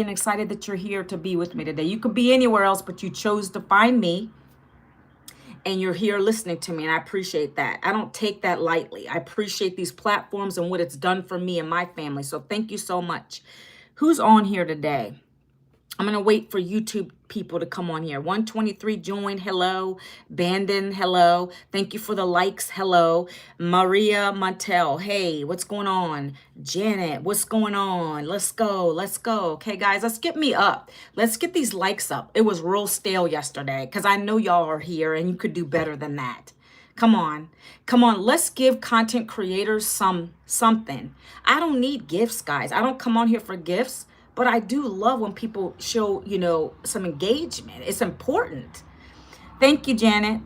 excited that you're here to be with me today. You could be anywhere else, but you chose to find me and you're here listening to me. And I appreciate that. I don't take that lightly. I appreciate these platforms and what it's done for me and my family. So thank you so much. Who's on here today? I'm going to wait for YouTube people to come on here. 123 joined. Hello. Bandon. Hello. Thank you for the likes. Hello. Maria Montel. Hey, what's going on? Janet, what's going on? Let's go. Let's go. Okay, guys, let's get me up. Let's get these likes up. It was real stale yesterday because I know y'all are here and you could do better than that. Come on. Come on. Let's give content creators something. I don't need gifts, guys. I don't come on here for gifts. But I do love when people show, some engagement. It's important. Thank you, Janet.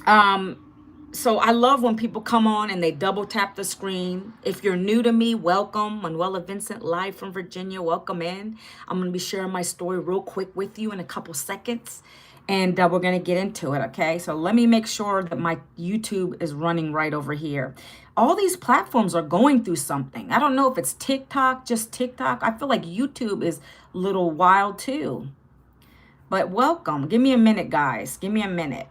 So I love when people come on and they double tap the screen. If you're new to me, welcome. Manuela Vincent, live from Virginia. Welcome in. I'm going to be sharing my story real quick with you in a couple seconds. And we're going to get into it, okay? So let me make sure that my YouTube is running right over here. All these platforms are going through something. I don't know if it's TikTok, just TikTok. I feel like YouTube is a little wild too. But welcome. Give me a minute, guys. Give me a minute.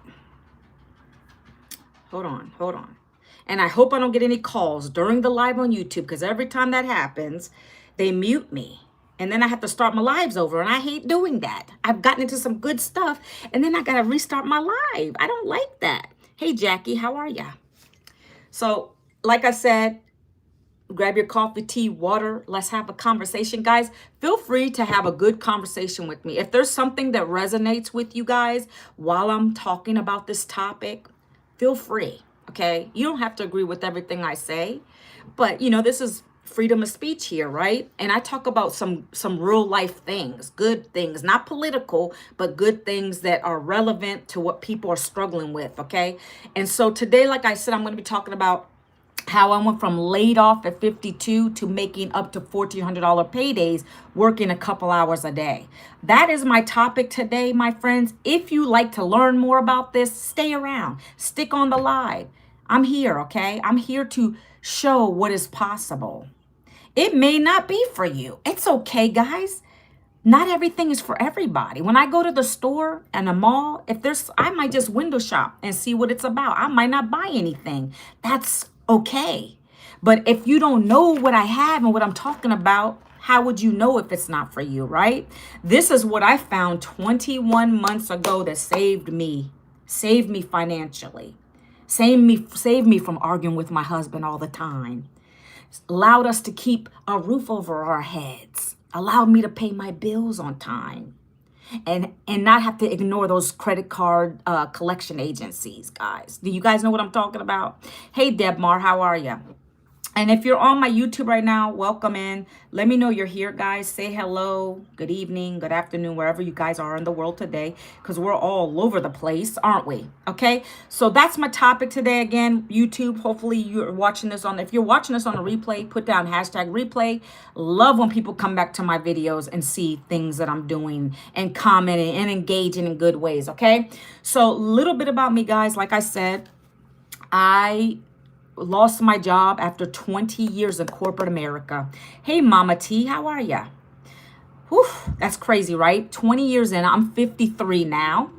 Hold on. And I hope I don't get any calls during the live on YouTube because every time that happens, they mute me. And then I have to start my lives over. And I hate doing that. I've gotten into some good stuff. And then I got to restart my live. I don't like that. Hey, Jackie, how are ya? So, like I said, grab your coffee, tea, water. Let's have a conversation. Guys, feel free to have a good conversation with me. If there's something that resonates with you guys while I'm talking about this topic, feel free. Okay? You don't have to agree with everything I say. But, this is freedom of speech here, right? And I talk about some real life things, good things, not political, but good things that are relevant to what people are struggling with, okay? And so today, like I said, I'm going to be talking about how I went from laid off at 52 to making up to $1,400 paydays, working a couple hours a day. That is my topic today, my friends. If you like to learn more about this, stay around, stick on the live. I'm here, okay? I'm here to show what is possible. It may not be for you. It's okay, guys. Not everything is for everybody. When I go to the store and a mall, I might just window shop and see what it's about. I might not buy anything. That's okay. But if you don't know what I have and what I'm talking about, how would you know if it's not for you, right? This is what I found 21 months ago that saved me financially. Saved me from arguing with my husband all the time. Allowed us to keep a roof over our heads. Allowed me to pay my bills on time. And not have to ignore those credit card collection agencies, guys. Do you guys know what I'm talking about? Hey, Debmar, how are you? And if you're on my YouTube right now, welcome in. Let me know you're here, guys. Say hello, good evening, good afternoon, wherever you guys are in the world today, because we're all over the place, aren't we? Okay, so that's my topic today. Again, YouTube, hopefully you're watching this if you're watching this on a replay, put down #replay. Love when people come back to my videos and see things that I'm doing and commenting and engaging in good ways, okay? So a little bit about me, guys. Like I said, I lost my job after 20 years in corporate America. Hey, Mama T, how are ya? Whew, that's crazy, right? 20 years in, I'm 53 now.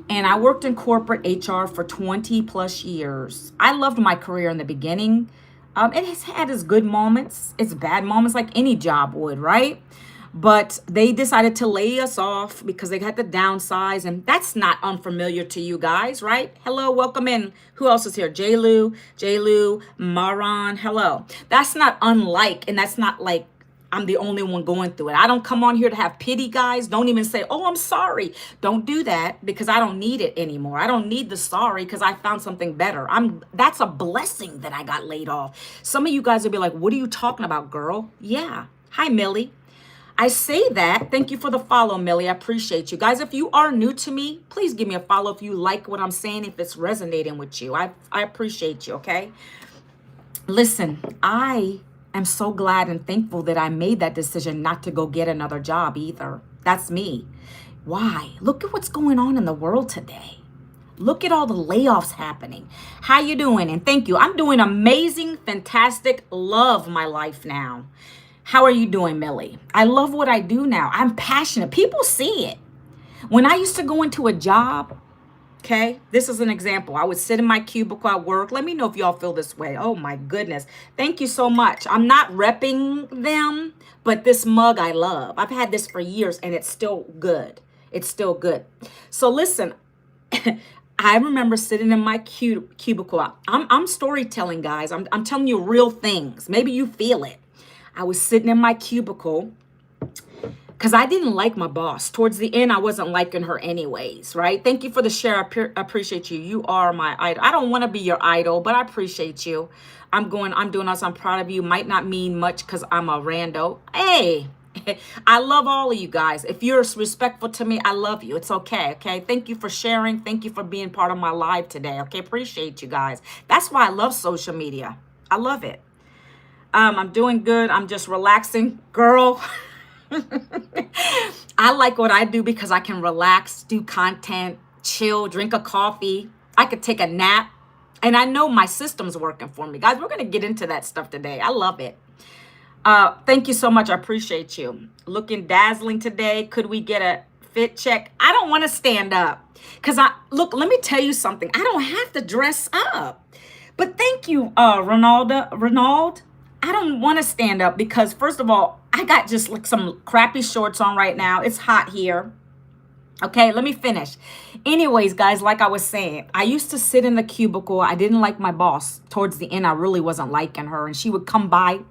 And I worked in corporate HR for 20 plus years. I loved my career in the beginning. It has had its good moments, its bad moments, like any job would, right? But they decided to lay us off because they had to downsize. And that's not unfamiliar to you guys, right? Hello, welcome in. Who else is here? J-Lou, Maran, hello. That's not unlike, and that's not like I'm the only one going through it. I don't come on here to have pity, guys. Don't even say, oh, I'm sorry. Don't do that because I don't need it anymore. I don't need the sorry because I found something better. That's a blessing that I got laid off. Some of you guys will be like, what are you talking about, girl? Yeah. Hi, Millie. I say that. Thank you for the follow, Millie. I appreciate you. Guys, if you are new to me, please give me a follow if you like what I'm saying, if it's resonating with you. I appreciate you, okay? Listen, I am so glad and thankful that I made that decision not to go get another job either. That's me. Why? Look at what's going on in the world today. Look at all the layoffs happening. How you doing? And thank you. I'm doing amazing, fantastic, love my life now. How are you doing, Millie? I love what I do now. I'm passionate. People see it. When I used to go into a job, okay, this is an example. I would sit in my cubicle at work. Let me know if y'all feel this way. Oh my goodness. Thank you so much. I'm not repping them, but this mug I love. I've had this for years and it's still good. It's still good. So listen, I remember sitting in my cubicle. I'm storytelling, guys. I'm telling you real things. Maybe you feel it. I was sitting in my cubicle because I didn't like my boss. Towards the end, I wasn't liking her anyways, right? Thank you for the share. I appreciate you. You are my idol. I don't want to be your idol, but I appreciate you. I'm doing this. I'm proud of you. Might not mean much because I'm a rando. Hey, I love all of you guys. If you're respectful to me, I love you. It's okay, okay? Thank you for sharing. Thank you for being part of my live today, okay? Appreciate you guys. That's why I love social media. I love it. I'm doing good. I'm just relaxing. Girl, I like what I do because I can relax, do content, chill, drink a coffee. I could take a nap. And I know my system's working for me. Guys, we're going to get into that stuff today. I love it. Thank you so much. I appreciate you. Looking dazzling today. Could we get a fit check? I don't want to stand up. Because let me tell you something. I don't have to dress up. But thank you, Ronald. I don't want to stand up because, first of all, I got just like some crappy shorts on right now. It's hot here. Okay, let me finish. Anyways, guys, like I was saying, I used to sit in the cubicle. I didn't like my boss. Towards the end, I really wasn't liking her. And she would come by.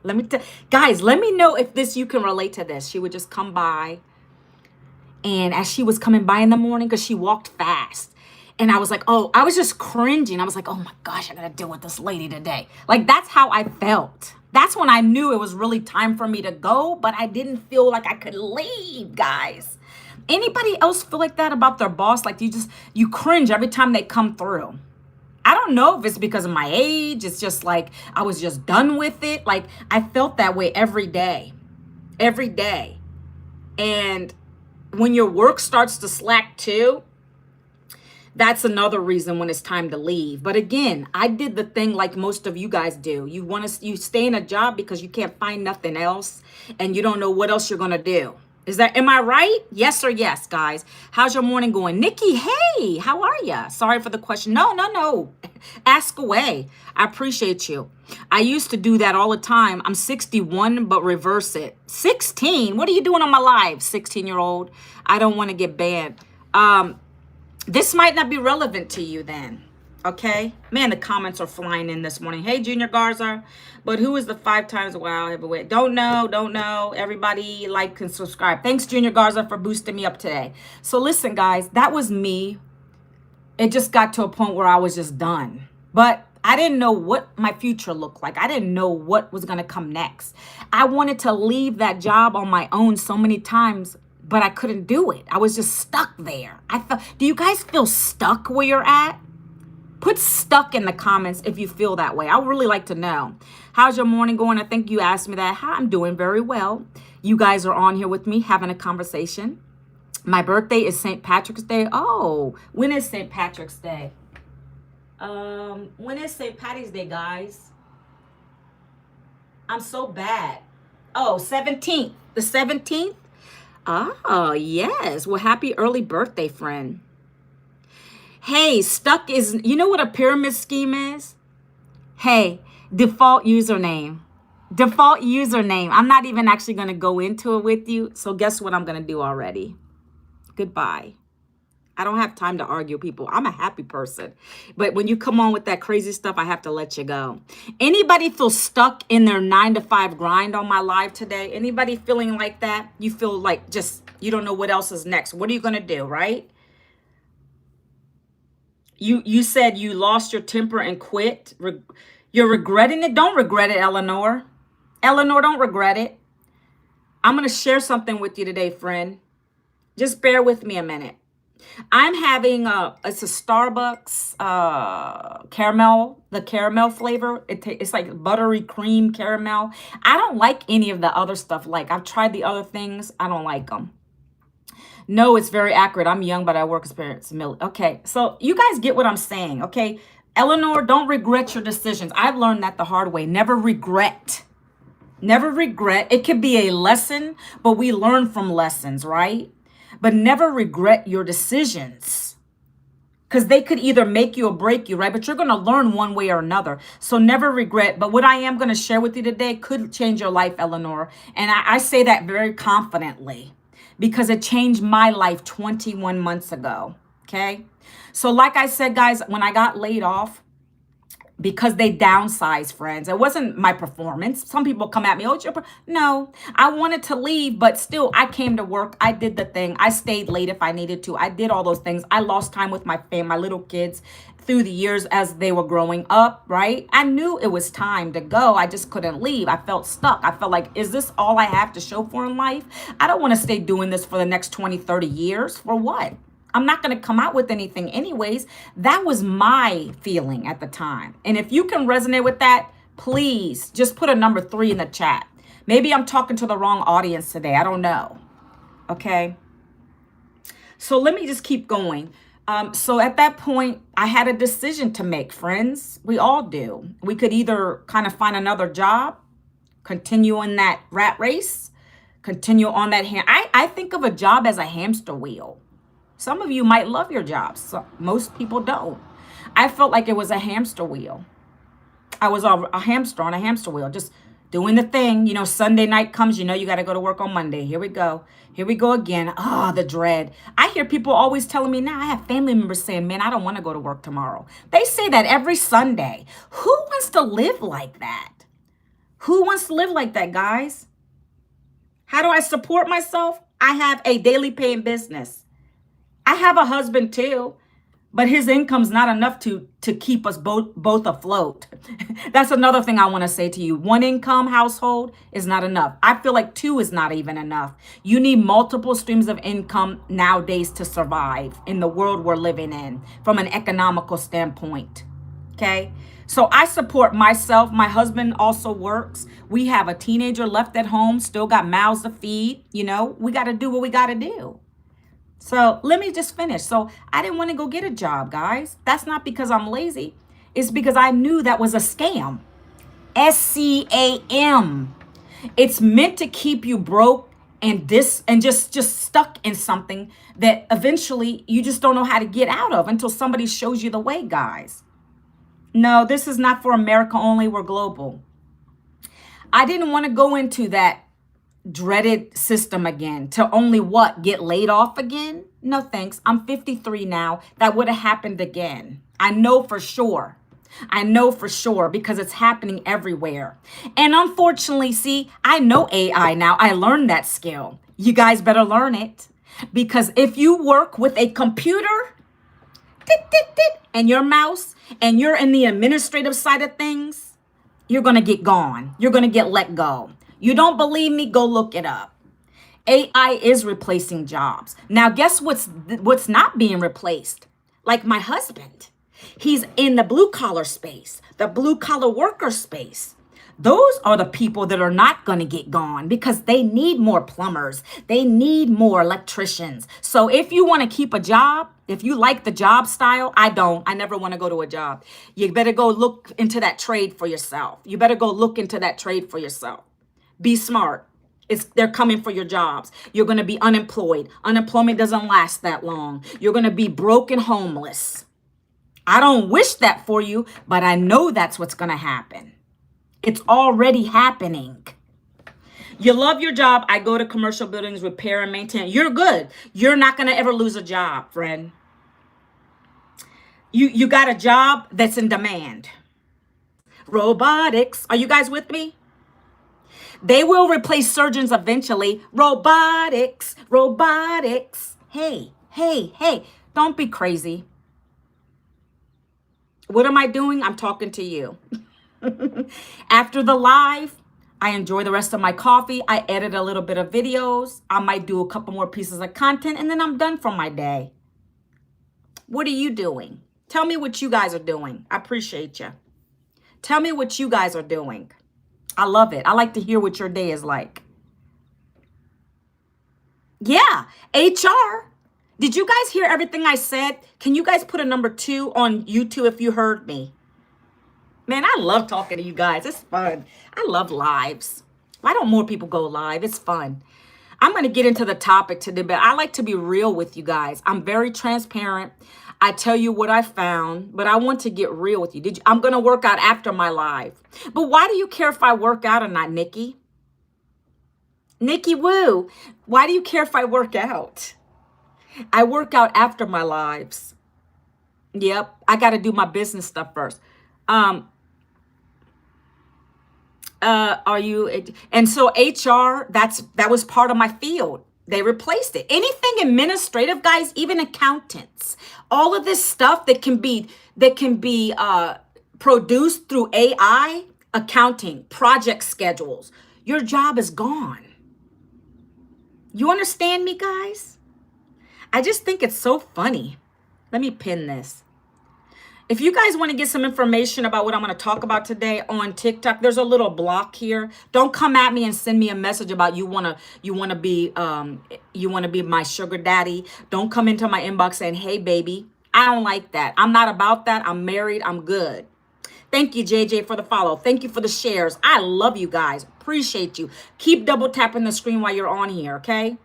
Guys, let me know if you can relate to this. She would just come by. And as she was coming by in the morning, because she walked fast. And I was like, oh, I was just cringing. I was like, oh my gosh, I got to deal with this lady today. Like, that's how I felt. That's when I knew it was really time for me to go, but I didn't feel like I could leave, guys. Anybody else feel like that about their boss? Like you cringe every time they come through. I don't know if it's because of my age. It's just like I was just done with it. Like I felt that way every day. And when your work starts to slack too, that's another reason when it's time to leave. But again, I did the thing like most of you guys do. You stay in a job because you can't find nothing else and you don't know what else you're going to do. Am I right? Yes or yes, guys? How's your morning going? Nikki, hey, how are you? Sorry for the question. No. Ask away. I appreciate you. I used to do that all the time. I'm 61, but reverse it. 16? What are you doing on my live, 16-year-old? I don't want to get banned. This might not be relevant to you then, okay? Man, the comments are flying in this morning. Hey, Junior Garza, but who is the 5 times wow heavyweight? Don't know. Everybody like and subscribe. Thanks, Junior Garza, for boosting me up today. So listen, guys, that was me. It just got to a point where I was just done. But I didn't know what my future looked like. I didn't know what was going to come next. I wanted to leave that job on my own so many times, but I couldn't do it. I was just stuck there. Do you guys feel stuck where you're at? Put stuck in the comments if you feel that way. I would really like to know. How's your morning going? I think you asked me that. Hi, I'm doing very well. You guys are on here with me having a conversation. My birthday is St. Patrick's Day. Oh, when is St. Patrick's Day? When is St. Patty's Day, guys? I'm so bad. Oh, 17th. The 17th? Oh, yes. Well, happy early birthday, friend. Hey, stuck is, you know what a pyramid scheme is? Hey, default username. Default username. I'm not even actually going to go into it with you. So guess what I'm going to do already? Goodbye. I don't have time to argue, people. I'm a happy person. But when you come on with that crazy stuff, I have to let you go. Anybody feel stuck in their 9-to-5 grind on my live today? Anybody feeling like that? You feel like just, you don't know what else is next. What are you going to do, right? You said you lost your temper and quit. You're regretting it? Don't regret it, Eleanor. Eleanor, don't regret it. I'm going to share something with you today, friend. Just bear with me a minute. I'm having it's a Starbucks caramel, the caramel flavor. It's like buttery cream caramel. I don't like any of the other stuff. Like I've tried the other things. I don't like them. No, it's very accurate. I'm young, but I work experience. Okay, so you guys get what I'm saying, okay? Eleanor, don't regret your decisions. I've learned that the hard way. Never regret. Never regret. It could be a lesson, but we learn from lessons, right? But never regret your decisions because they could either make you or break you, right? But you're going to learn one way or another. So never regret. But what I am going to share with you today could change your life, Eleanor. And I say that very confidently because it changed my life 21 months ago. Okay. So like I said, guys, when I got laid off, because they downsized, friends. It wasn't my performance. Some people come at me, oh, no, I wanted to leave, but still I came to work. I did the thing. I stayed late if I needed to. I did all those things. I lost time with my family, my little kids through the years as they were growing up, right? I knew it was time to go. I just couldn't leave. I felt stuck. I felt like, is this all I have to show for in life? I don't want to stay doing this for the next 20, 30 years. For what? I'm not going to come out with anything anyways. That was my feeling at the time. And if you can resonate with that, please just put a number 3 in the chat. Maybe I'm talking to the wrong audience today. I don't know. Okay. So let me just keep going. So at that point, I had a decision to make, friends. We all do. We could either kind of find another job, continue in that rat race, continue on that. I think of a job as a hamster wheel. Some of you might love your jobs. So most people don't. I felt like it was a hamster wheel. I was a hamster on a hamster wheel, just doing the thing. You know, Sunday night comes, you know, you got to go to work on Monday. Here we go. Here we go again. Ah, the dread. I hear people always telling me now, I have family members saying, man, I don't want to go to work tomorrow. They say that every Sunday. Who wants to live like that? Who wants to live like that, guys? How do I support myself? I have a daily paying business. I have a husband too, but his income's not enough to keep us both afloat. That's another thing I want to say to you. One income household is not enough. I feel like 2 is not even enough. You need multiple streams of income nowadays to survive in the world we're living in from an economical standpoint. Okay. So I support myself. My husband also works. We have a teenager left at home, still got mouths to feed. You know, we got to do what we got to do. So let me just finish. So I didn't want to go get a job, guys. That's not because I'm lazy. It's because I knew that was a scam. SCAM. It's meant to keep you broke and just stuck in something that eventually you just don't know how to get out of until somebody shows you the way, guys. No, this is not for America only. We're global. I didn't want to go into that dreaded system again to only get laid off again. No thanks. I'm 53 now. That would have happened again. I know for sure. I know for sure because it's happening everywhere. And unfortunately, see, I know AI now. I learned that skill. You guys better learn it because if you work with a computer and your mouse and you're in the administrative side of things, you're going to get gone. You're going to get let go. You don't believe me? Go look it up. AI is replacing jobs. Now, guess what's not being replaced? Like my husband. He's in the blue collar space, the blue collar worker space. Those are the people that are not going to get gone because they need more plumbers. They need more electricians. So if you want to keep a job, if you like the job style, I don't. I never want to go to a job. You better go look into that trade for yourself. You better go look into that trade for yourself. Be smart. They're coming for your jobs. You're going to be unemployed. Unemployment doesn't last that long. You're going to be broke and homeless. I don't wish that for you, but I know that's what's going to happen. It's already happening. You love your job. I go to commercial buildings, repair and maintain. You're good. You're not going to ever lose a job, friend. You got a job that's in demand. Robotics. Are you guys with me? They will replace surgeons eventually. Robotics, robotics. Hey, don't be crazy. What am I doing? I'm talking to you. After the live, I enjoy the rest of my coffee. I edit a little bit of videos. I might do a couple more pieces of content and then I'm done for my day. What are you doing? Tell me what you guys are doing. I appreciate you. Tell me what you guys are doing. I love it. I like to hear what your day is like. Yeah, HR. Did you guys hear everything I said? Can you guys put a number 2 on YouTube if you heard me? Man, I love talking to you guys. It's fun. I love lives. Why don't more people go live? It's fun. I'm going to get into the topic today, but I like to be real with you guys. I'm very transparent. I tell you what I found, but I want to get real with you. I'm going to work out after my live. But why do you care if I work out or not, Nikki? Nikki Woo, why do you care if I work out? I work out after my lives. Yep, I got to do my business stuff first. Are you? And so HR, that was part of my field. They replaced it. Anything administrative, guys, even accountants, all of this stuff that can be produced through AI, accounting, project schedules. Your job is gone. You understand me, guys? I just think it's so funny. Let me pin this. If you guys want to get some information about what I'm going to talk about today on TikTok, there's a little block here. Don't come at me and send me a message about you want to be my sugar daddy. Don't come into my inbox saying, "Hey baby." I don't like that. I'm not about that. I'm married. I'm good. Thank you, JJ, for the follow. Thank you for the shares. I love you guys. Appreciate you. Keep double tapping the screen while you're on here, okay?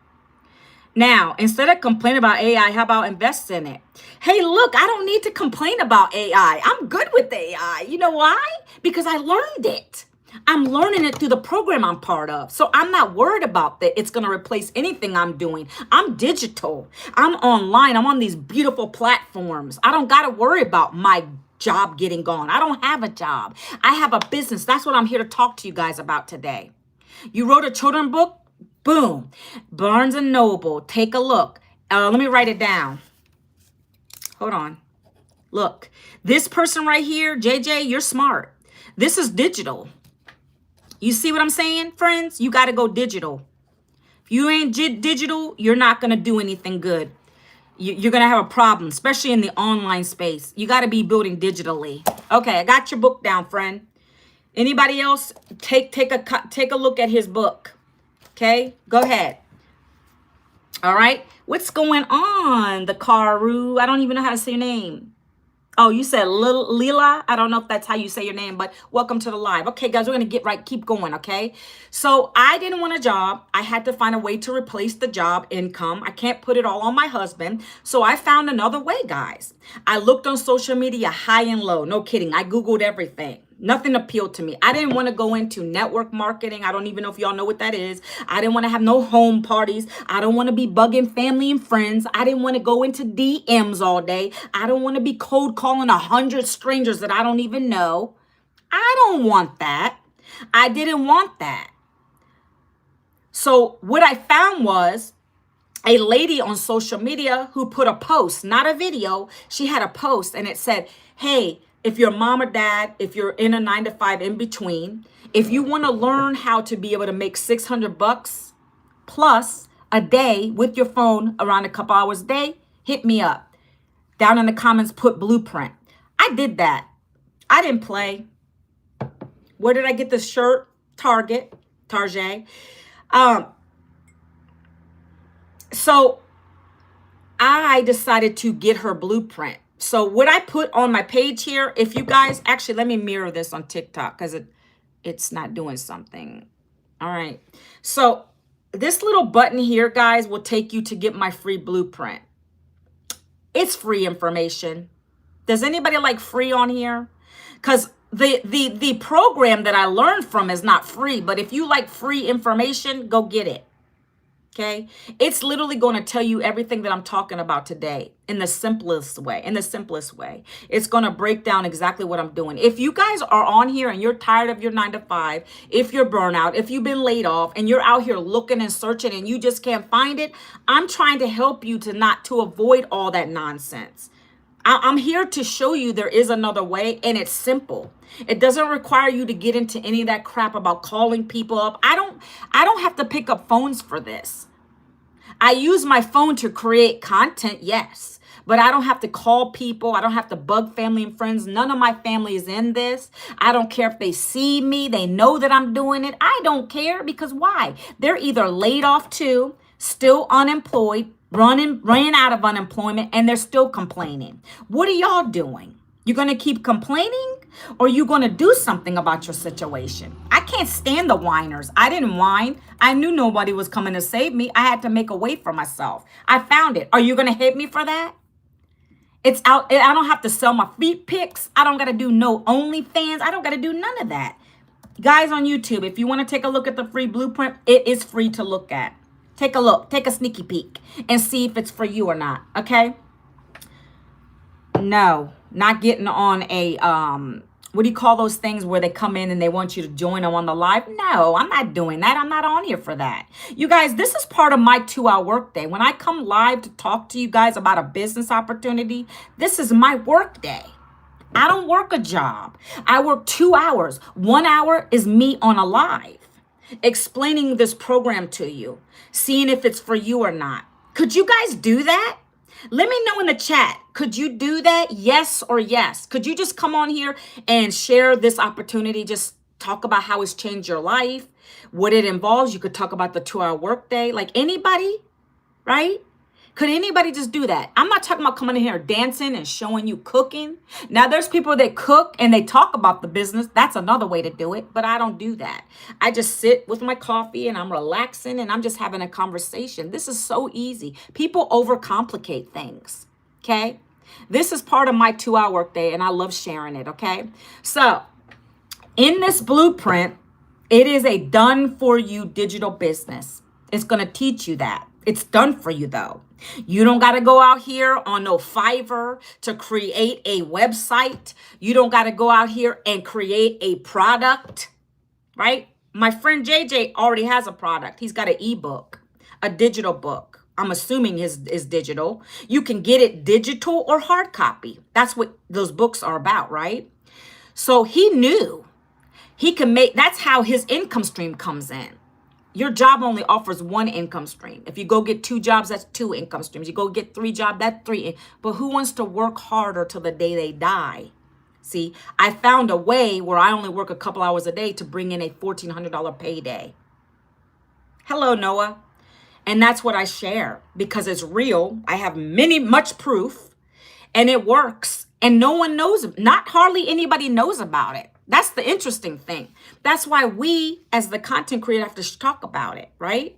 Now, instead of complaining about AI, how about invest in it? Hey, look, I don't need to complain about AI. I'm good with AI. You know why? Because I learned it. I'm learning it through the program I'm part of. So I'm not worried about that it's going to replace anything I'm doing. I'm digital. I'm online. I'm on these beautiful platforms. I don't got to worry about my job getting gone. I don't have a job. I have a business. That's what I'm here to talk to you guys about today. You wrote a children's book? Boom. Barnes and Noble. Take a look. Let me write it down. Hold on. Look, this person right here, JJ, you're smart. This is digital. You see what I'm saying, friends? You got to go digital. If you ain't digital, you're not going to do anything good. You're going to have a problem, especially in the online space. You got to be building digitally. Okay, I got your book down, friend. Anybody else? Take a look at his book. Okay, go ahead. All right. What's going on, the Karu? I don't even know how to say your name. Oh, you said Lila. I don't know if that's how you say your name, but welcome to the live. Okay, guys, we're going to keep going, okay? So I didn't want a job. I had to find a way to replace the job income. I can't put it all on my husband. So I found another way, guys. I looked on social media high and low. No kidding. I Googled everything. Nothing appealed to me. I didn't want to go into network marketing. I don't even know if y'all know what that is. I didn't want to have no home parties. I don't want to be bugging family and friends. I didn't want to go into DMs all day. I don't want to be cold calling 100 strangers that I don't even know. I don't want that. I didn't want that. So what I found was a lady on social media who put a post, not a video. She had a post and it said, "Hey, if you're mom or dad, if you're in a 9-to-5 in between, if you want to learn how to be able to make $600 plus a day with your phone around a couple hours a day, hit me up." Down in the comments, put blueprint. I did that. I didn't play. Where did I get this shirt? Target. So I decided to get her blueprint. So what I put on my page here, if you guys, actually, let me mirror this on TikTok because it's not doing something. All right. So this little button here, guys, will take you to get my free blueprint. It's free information. Does anybody like free on here? Because the program that I learned from is not free, but if you like free information, go get it. Okay, it's literally going to tell you everything that I'm talking about today in the simplest way. It's going to break down exactly what I'm doing. If you guys are on here and you're tired of your 9-to-5, if you're burnout, if you've been laid off and you're out here looking and searching and you just can't find it, I'm trying to help you to avoid all that nonsense. I'm here to show you there is another way, and it's simple. It doesn't require you to get into any of that crap about calling people up. I don't have to pick up phones for this. I use my phone to create content, yes, but I don't have to call people. I don't have to bug family and friends. None of my family is in this. I don't care if they see me. They know that I'm doing it. I don't care, because why? They're either laid off too, still unemployed, ran out of unemployment, and they're still complaining. What are y'all doing? You're going to keep complaining? Or are you going to do something about your situation? I can't stand the whiners. I didn't whine. I knew nobody was coming to save me. I had to make a way for myself. I found it. Are you going to hate me for that? It's out. I don't have to sell my feet pics. I don't got to do no OnlyFans. I don't got to do none of that. Guys on YouTube, if you want to take a look at the free blueprint, it is free to look at. Take a look. Take a sneaky peek and see if it's for you or not. Okay? No, not getting on a what do you call those things where they come in and they want you to join them on the live? No, I'm not doing that. I'm not on here for that. You guys, this is part of my 2-hour workday. When I come live to talk to you guys about a business opportunity, this is my workday. I don't work a job. I work 2 hours. 1 hour is me on a live, explaining this program to you, seeing if it's for you or not. Could you guys do that? Let me know in the chat. Could you do that? Yes or yes? Could you just come on here and share this opportunity? Just talk about how it's changed your life, what it involves. You could talk about the 2-hour workday. Like anybody, right? Could anybody just do that? I'm not talking about coming in here dancing and showing you cooking. Now, there's people that cook and they talk about the business. That's another way to do it, but I don't do that. I just sit with my coffee and I'm relaxing and I'm just having a conversation. This is so easy. People overcomplicate things, okay? This is part of my 2-hour workday and I love sharing it, okay? So, in this blueprint, it is a done-for-you digital business. It's going to teach you that. It's done for you, though. You don't got to go out here on no Fiverr to create a website. You don't got to go out here and create a product, right? My friend JJ already has a product. He's got an ebook, a digital book. I'm assuming his is digital. You can get it digital or hard copy. That's what those books are about, right? So he knew he can make, that's how his income stream comes in. Your job only offers one income stream. If you go get 2 jobs, that's 2 income streams. You go get 3 jobs, that's 3. But who wants to work harder till the day they die? See, I found a way where I only work a couple hours a day to bring in a $1,400 payday. Hello, Noah. And that's what I share because it's real. I have much proof and it works. And no one knows, not hardly anybody knows about it. That's the interesting thing. That's why we, as the content creator, have to talk about it, right?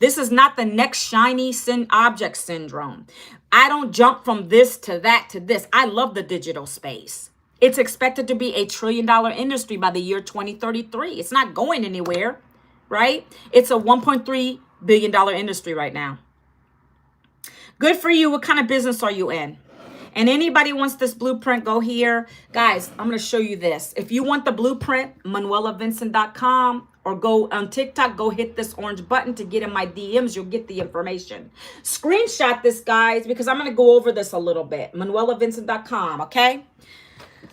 This is not the next shiny object syndrome. I don't jump from this to that to this. I love the digital space. It's expected to be a $1 trillion industry by the year 2033. It's not going anywhere, right? It's a $1.3 billion industry right now. Good for you. What kind of business are you in? And anybody wants this blueprint, go here. Guys, I'm going to show you this. If you want the blueprint, ManuelaVincent.com, or go on TikTok, go hit this orange button to get in my DMs. You'll get the information. Screenshot this, guys, because I'm going to go over this a little bit. ManuelaVincent.com, okay?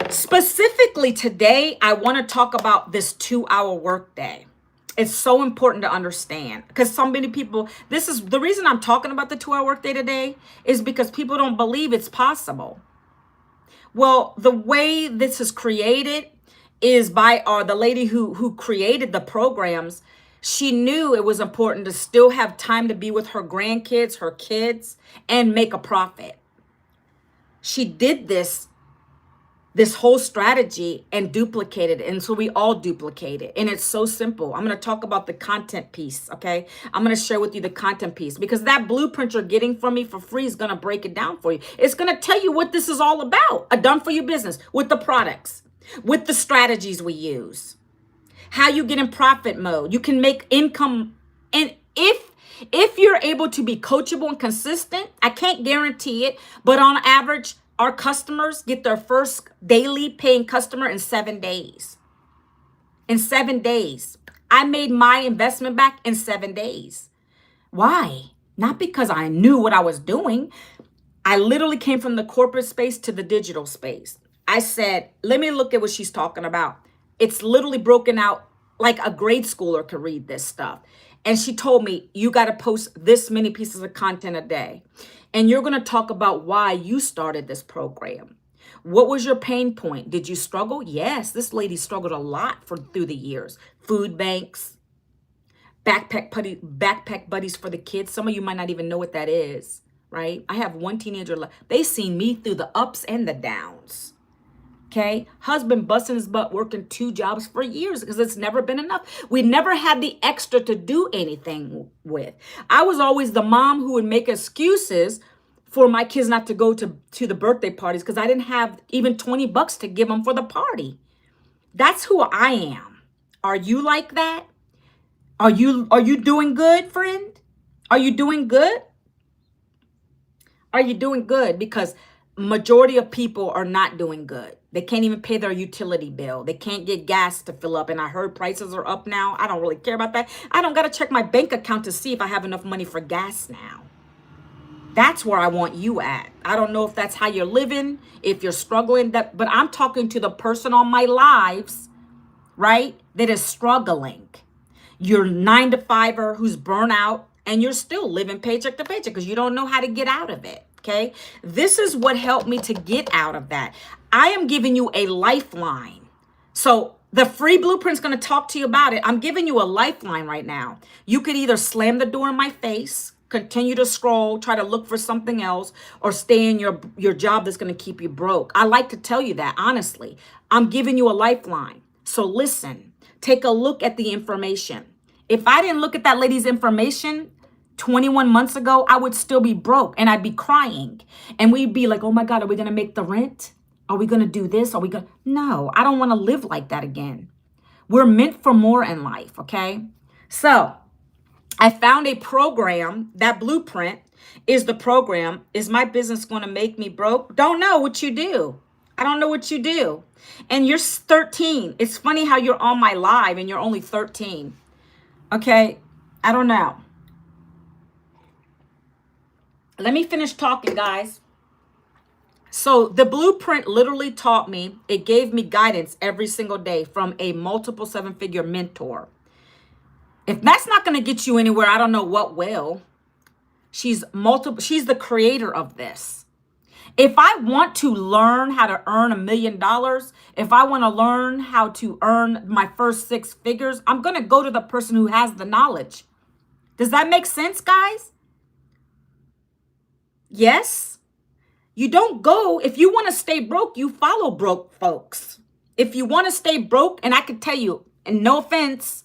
Specifically today, I want to talk about this 2-hour workday. It's so important to understand because so many people, this is the reason I'm talking about the 2-hour workday today is because people don't believe it's possible. Well, the way this is created is by the lady who created the programs. She knew it was important to still have time to be with her grandkids, her kids, and make a profit. She did this whole strategy and duplicated it. And so we all duplicate it. And it's so simple. I'm going to talk about the content piece, okay? I'm going to share with you the content piece because that blueprint you're getting from me for free is going to break it down for you. It's going to tell you what this is all about. A done-for-you business with the products, with the strategies we use, how you get in profit mode. You can make income. And if you're able to be coachable and consistent, I can't guarantee it, but on average, our customers get their first daily paying customer in 7 days. In 7 days. I made my investment back in 7 days. Why? Not because I knew what I was doing. I literally came from the corporate space to the digital space. I said, let me look at what she's talking about. It's literally broken out like a grade schooler could read this stuff. And she told me, you got to post this many pieces of content a day. And you're going to talk about why you started this program. What was your pain point? Did you struggle? Yes, this lady struggled a lot through the years. Food banks, backpack buddies for the kids. Some of you might not even know what that is, right? I have one teenager left. They seen me through the ups and the downs. Okay. Husband busting his butt working 2 jobs for years because it's never been enough. We never had the extra to do anything with. I was always the mom who would make excuses for my kids not to go to the birthday parties because I didn't have even $20 to give them for the party. That's who I am. Are you like that? Are you doing good, friend? Are you doing good? Are you doing good? Because majority of people are not doing good. They can't even pay their utility bill. They can't get gas to fill up. And I heard prices are up now. I don't really care about that. I don't got to check my bank account to see if I have enough money for gas now. That's where I want you at. I don't know if that's how you're living, if you're struggling, but I'm talking to the person on my lives, right, that is struggling. You're 9 to 5er who's burnt out and you're still living paycheck to paycheck because you don't know how to get out of it. Okay. This is what helped me to get out of that. I am giving you a lifeline. So the free blueprint's going to talk to you about it. I'm giving you a lifeline right now. You could either slam the door in my face, continue to scroll, try to look for something else, or stay in your job that's going to keep you broke. I like to tell you that, honestly. I'm giving you a lifeline. So listen, take a look at the information. If I didn't look at that lady's information 21 months ago, I would still be broke and I'd be crying. And we'd be like, oh my God, are we going to make the rent? Are we going to do this? Are we going to? No, I don't want to live like that again. We're meant for more in life, okay? So I found a program. That blueprint is the program. Is my business going to make me broke? Don't know what you do. I don't know what you do. And you're 13. It's funny how you're on my live and you're only 13. Okay? I don't know. Let me finish talking, guys. So the blueprint literally taught me, it gave me guidance every single day from a multiple 7-figure mentor. If that's not going to get you anywhere, I don't know what will. She's the creator of this. If I want to learn how to earn $1 million, if I want to learn how to earn my first 6 figures, I'm going to go to the person who has the knowledge. Does that make sense, guys? Yes. You don't go, if you want to stay broke, you follow broke folks. If you want to stay broke, and I can tell you, and no offense,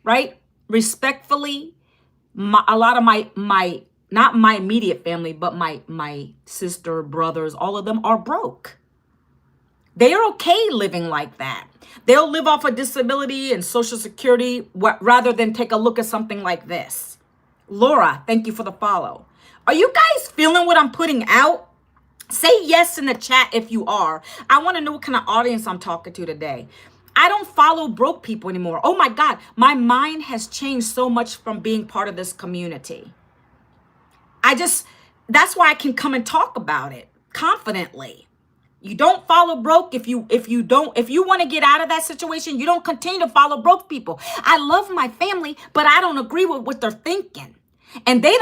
right? Respectfully, a lot of my not my immediate family, but my sister, brothers, all of them are broke. They are okay living like that. They'll live off of disability and Social Security rather than take a look at something like this. Laura, thank you for the follow. Are you guys feeling what I'm putting out? Say yes in the chat if you are. I want to know what kind of audience I'm talking to today. I don't follow broke people anymore. Oh my God, my mind has changed so much from being part of this community. That's why I can come and talk about it confidently. You don't follow broke if you want to get out of that situation, you don't continue to follow broke people. I love my family, but I don't agree with what they're thinking. And they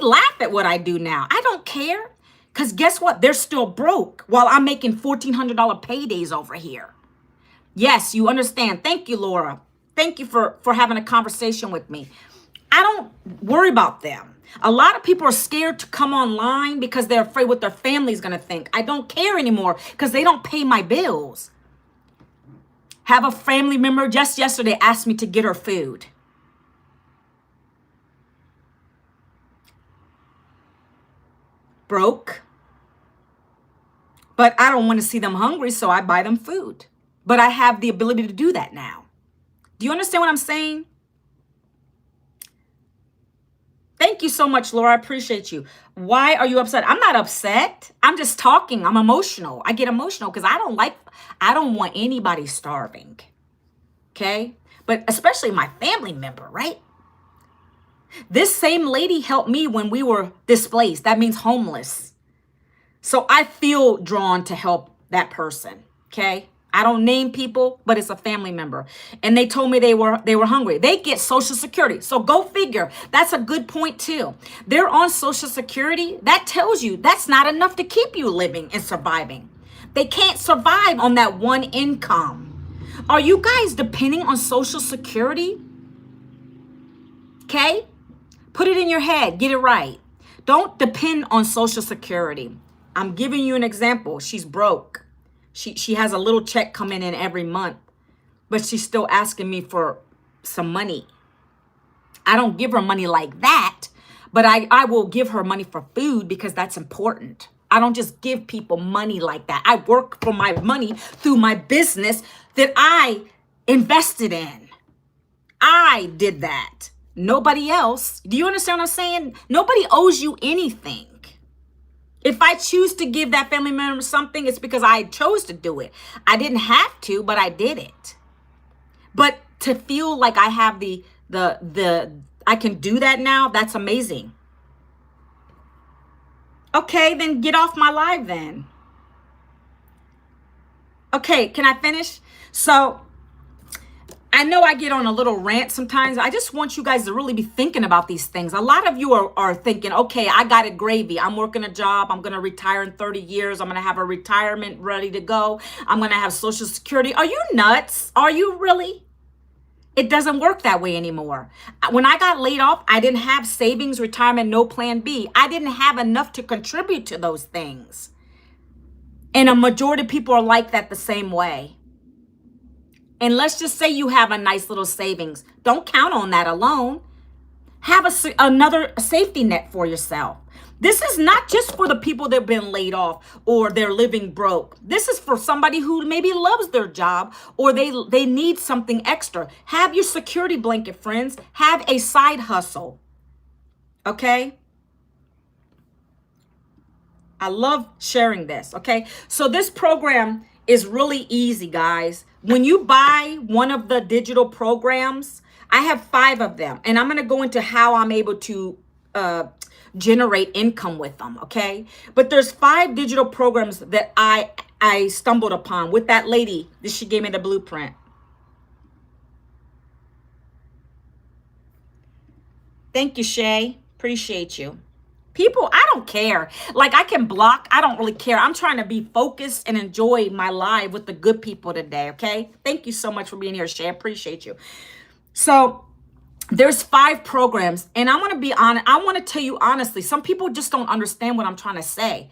laugh at what I do now. I don't care. Because guess what? They're still broke while I'm making $1,400 paydays over here. Yes, you understand. Thank you, Laura. Thank you for having a conversation with me. I don't worry about them. A lot of people are scared to come online because they're afraid what their family's going to think. I don't care anymore because they don't pay my bills. Have a family member just yesterday asked me to get her food. Broke. But I don't want to see them hungry, so I buy them food. But I have the ability to do that now. Do you understand what I'm saying? Thank you so much, Laura. I appreciate you. Why are you upset? I'm not upset. I'm just talking. I'm emotional. I get emotional because I don't want anybody starving. Okay? But especially my family member, right? This same lady helped me when we were displaced. That means homeless. So I feel drawn to help that person. Okay? I don't name people, but it's a family member. And they told me they were hungry. They get Social Security. So go figure. That's a good point too. They're on Social Security. That tells you that's not enough to keep you living and surviving. They can't survive on that one income. Are you guys depending on Social Security? Okay? Put it in your head. Get it right. Don't depend on Social Security. I'm giving you an example. She's broke. She has a little check coming in every month, but she's still asking me for some money. I don't give her money like that, but I will give her money for food because that's important. I don't just give people money like that. I work for my money through my business that I invested in. I did that. Nobody else. Do you understand what I'm saying? Nobody owes you anything. If I choose to give that family member something, it's because I chose to do it. I didn't have to, but I did it. But to feel like I have the I can do that now, that's amazing. Okay, then get off my live then. Okay, can I finish? So I know I get on a little rant sometimes. I just want you guys to really be thinking about these things. A lot of you are thinking, okay, I got it gravy. I'm working a job. I'm going to retire in 30 years. I'm going to have a retirement ready to go. I'm going to have Social Security. Are you nuts? Are you really? It doesn't work that way anymore. When I got laid off, I didn't have savings, retirement, no plan B. I didn't have enough to contribute to those things. And a majority of people are like that the same way. And let's just say you have a nice little savings. Don't count on that alone. Have another safety net for yourself. This is not just for the people that have been laid off or they're living broke. This is for somebody who maybe loves their job or they need something extra. Have your security blanket, friends. Have a side hustle. Okay? I love sharing this. Okay? So this program is really easy, guys. When you buy one of the digital programs, I have 5 of them, and I'm going to go into how I'm able to generate income with them, okay? But there's 5 digital programs that I stumbled upon with that lady that she gave me the blueprint. Thank you, Shay. Appreciate you. People, I don't care. Like, I can block. I don't really care. I'm trying to be focused and enjoy my live with the good people today, okay? Thank you so much for being here, Shay. I appreciate you. So there's 5 programs, and I want to be honest. I want to tell you honestly, some people just don't understand what I'm trying to say.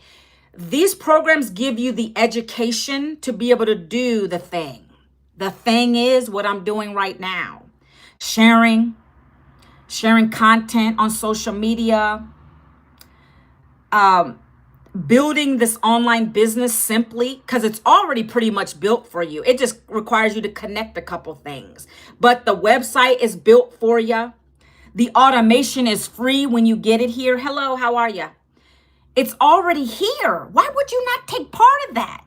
These programs give you the education to be able to do the thing. The thing is what I'm doing right now. Sharing content on social media, building this online business simply because it's already pretty much built for you. It just requires you to connect a couple things. But the website is built for you. The automation is free when you get it here. Hello, how are you? It's already here. Why would you not take part of that?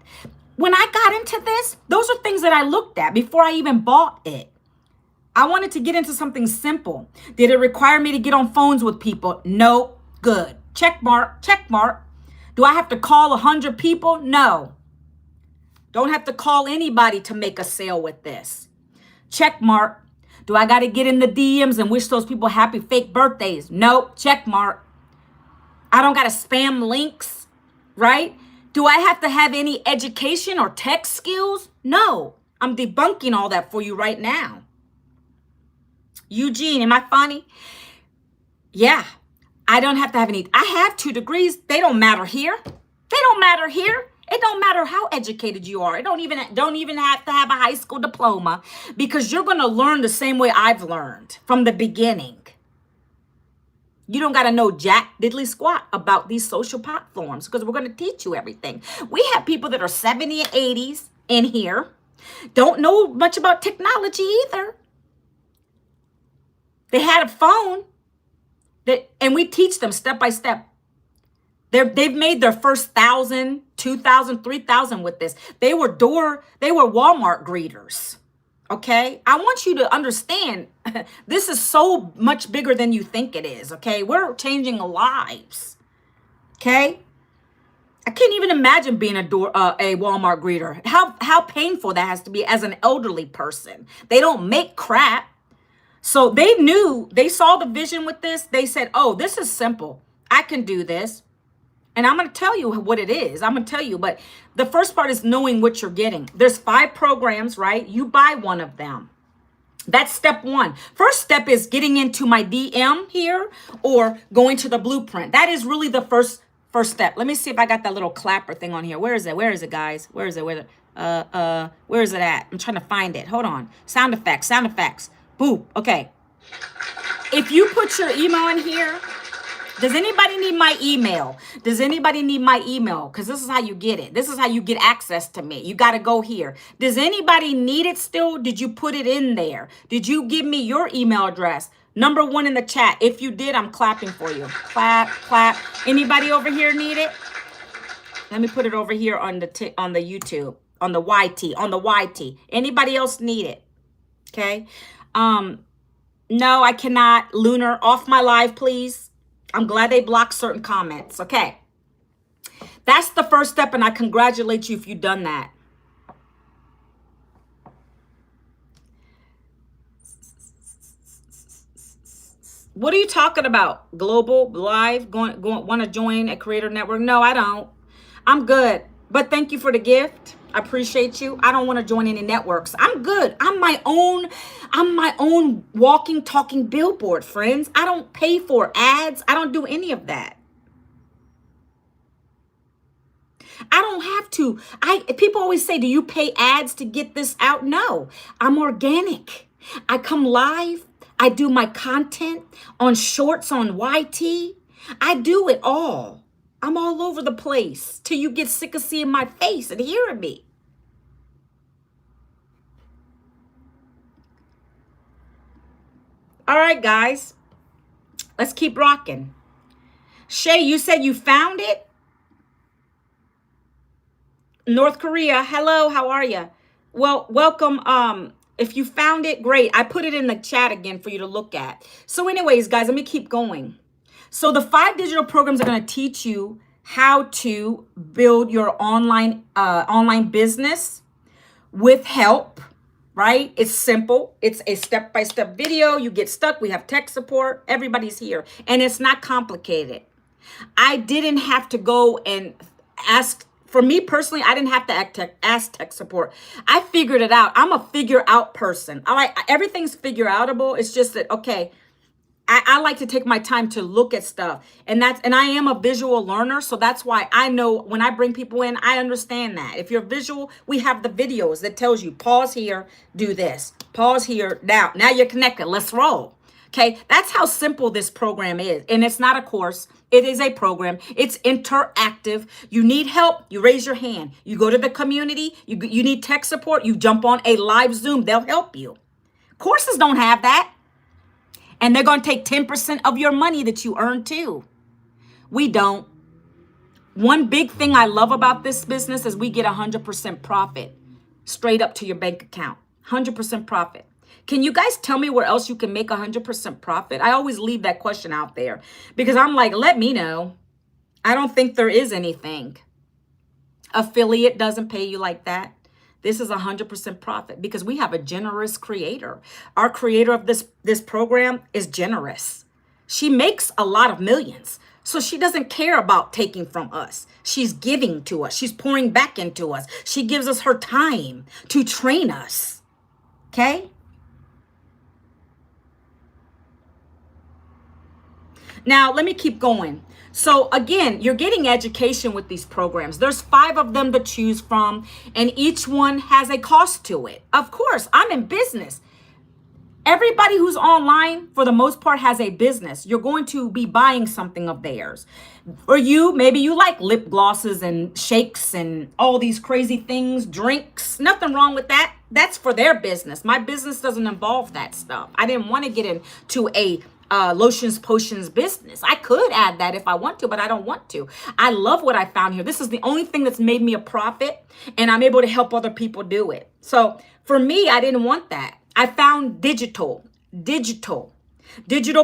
When I got into this, those are things that I looked at before I even bought it. I wanted to get into something simple. Did it require me to get on phones with people? No. Good. Check mark, check mark. Do I have to call 100 people? No. Don't have to call anybody to make a sale with this. Check mark. Do I got to get in the DMs and wish those people happy fake birthdays? No. Check mark. I don't got to spam links, right? Do I have to have any education or tech skills? No. I'm debunking all that for you right now. Eugene, am I funny? Yeah. I don't have to have any. I have 2 degrees. They don't matter here. They don't matter here. It don't matter how educated you are. It don't even have to have a high school diploma because you're going to learn the same way I've learned from the beginning. You don't got to know jack diddly squat about these social platforms because we're going to teach you everything. We have people that are 70 and 80s in here. Don't know much about technology either. They had a phone. And we teach them step by step. They've made their first 1,000, 2,000, 3,000 with this. They were Walmart greeters. Okay? I want you to understand this is so much bigger than you think it is. Okay? We're changing lives. Okay? I can't even imagine being a Walmart greeter. How painful that has to be as an elderly person. They don't make crap. So they saw the vision with this. They said, oh, this is simple. I can do this. And I'm going to tell you what it is. I'm going to tell you. But the first part is knowing what you're getting. There's 5 programs, right? You buy one of them. That's step 1. First step is getting into my DM here or going to the blueprint. That is really the first First step. Let me see if I got that little clapper thing on here. Where is it? Where is it, guys? Where is it? Where is it? Where is it at? I'm trying to find it. Hold on. Sound effects, sound effects. Boop. Okay. If you put your email in here, does anybody need my email? Does anybody need my email? Because this is how you get it. This is how you get access to me. You got to go here. Does anybody need it still? Did you put it in there? Did you give me your email address? Number 1 in the chat. If you did, I'm clapping for you. Clap, clap. Anybody over here need it? Let me put it over here on the YouTube, on the YT. Anybody else need it? Okay. No, I cannot. Lunar, off my live, please. I'm glad they blocked certain comments. Okay. That's the first step, and I congratulate you if you've done that. What are you talking about? Global, live, going want to join a creator network? No, I don't. I'm good. But thank you for the gift. I appreciate you. I don't want to join any networks. I'm good. I'm my own walking, talking billboard, friends. I don't pay for ads. I don't do any of that. I don't have to. People always say, do you pay ads to get this out? No, I'm organic. I come live. I do my content on shorts on YT. I do it all. I'm all over the place till you get sick of seeing my face and hearing me. All right, guys, let's keep rocking. Shay, you said you found it? North Korea, hello, how are you? Well, welcome. If you found it, great. I put it in the chat again for you to look at. So anyways, guys, let me keep going. So the 5 digital programs are going to teach you how to build your online business with help, right? It's simple. It's a step-by-step video. You get stuck. We have tech support. Everybody's here. And it's not complicated. I didn't have to go and ask. For me personally, I didn't have to ask tech support. I figured it out. I'm a figure out person. Everything's figure outable. It's just that, okay, I like to take my time to look at stuff. And I am a visual learner. So that's why I know when I bring people in, I understand that. If you're visual, we have the videos that tells you pause here, do this, pause here. Now you're connected. Let's roll. Okay, that's how simple this program is. And it's not a course. It is a program. It's interactive. You need help, you raise your hand. You go to the community. You need tech support. You jump on a live Zoom. They'll help you. Courses don't have that. And they're going to take 10% of your money that you earn too. We don't. One big thing I love about this business is we get 100% profit straight up to your bank account. 100% profit. Can you guys tell me where else you can make 100% profit? I always leave that question out there because I'm like, let me know. I don't think there is anything. Affiliate doesn't pay you like that. This is 100% profit because we have a generous creator. Our creator of this program is generous. She makes a lot of millions. So she doesn't care about taking from us. She's giving to us. She's pouring back into us. She gives us her time to train us. Okay? Now, let me keep going. So again, you're getting education with these programs. There's 5 of them to choose from, and each one has a cost to it. Of course, I'm in business. Everybody who's online, for the most part, has a business. You're going to be buying something of theirs. For you, maybe you like lip glosses and shakes and all these crazy things, drinks. Nothing wrong with that. That's for their business. My business doesn't involve that stuff. I didn't want to get into a lotions, potions business. I could add that if I want to, but I don't want to. I love what I found here. This is the only thing that's made me a profit, and I'm able to help other people do it. So for me, I didn't want that. I found digital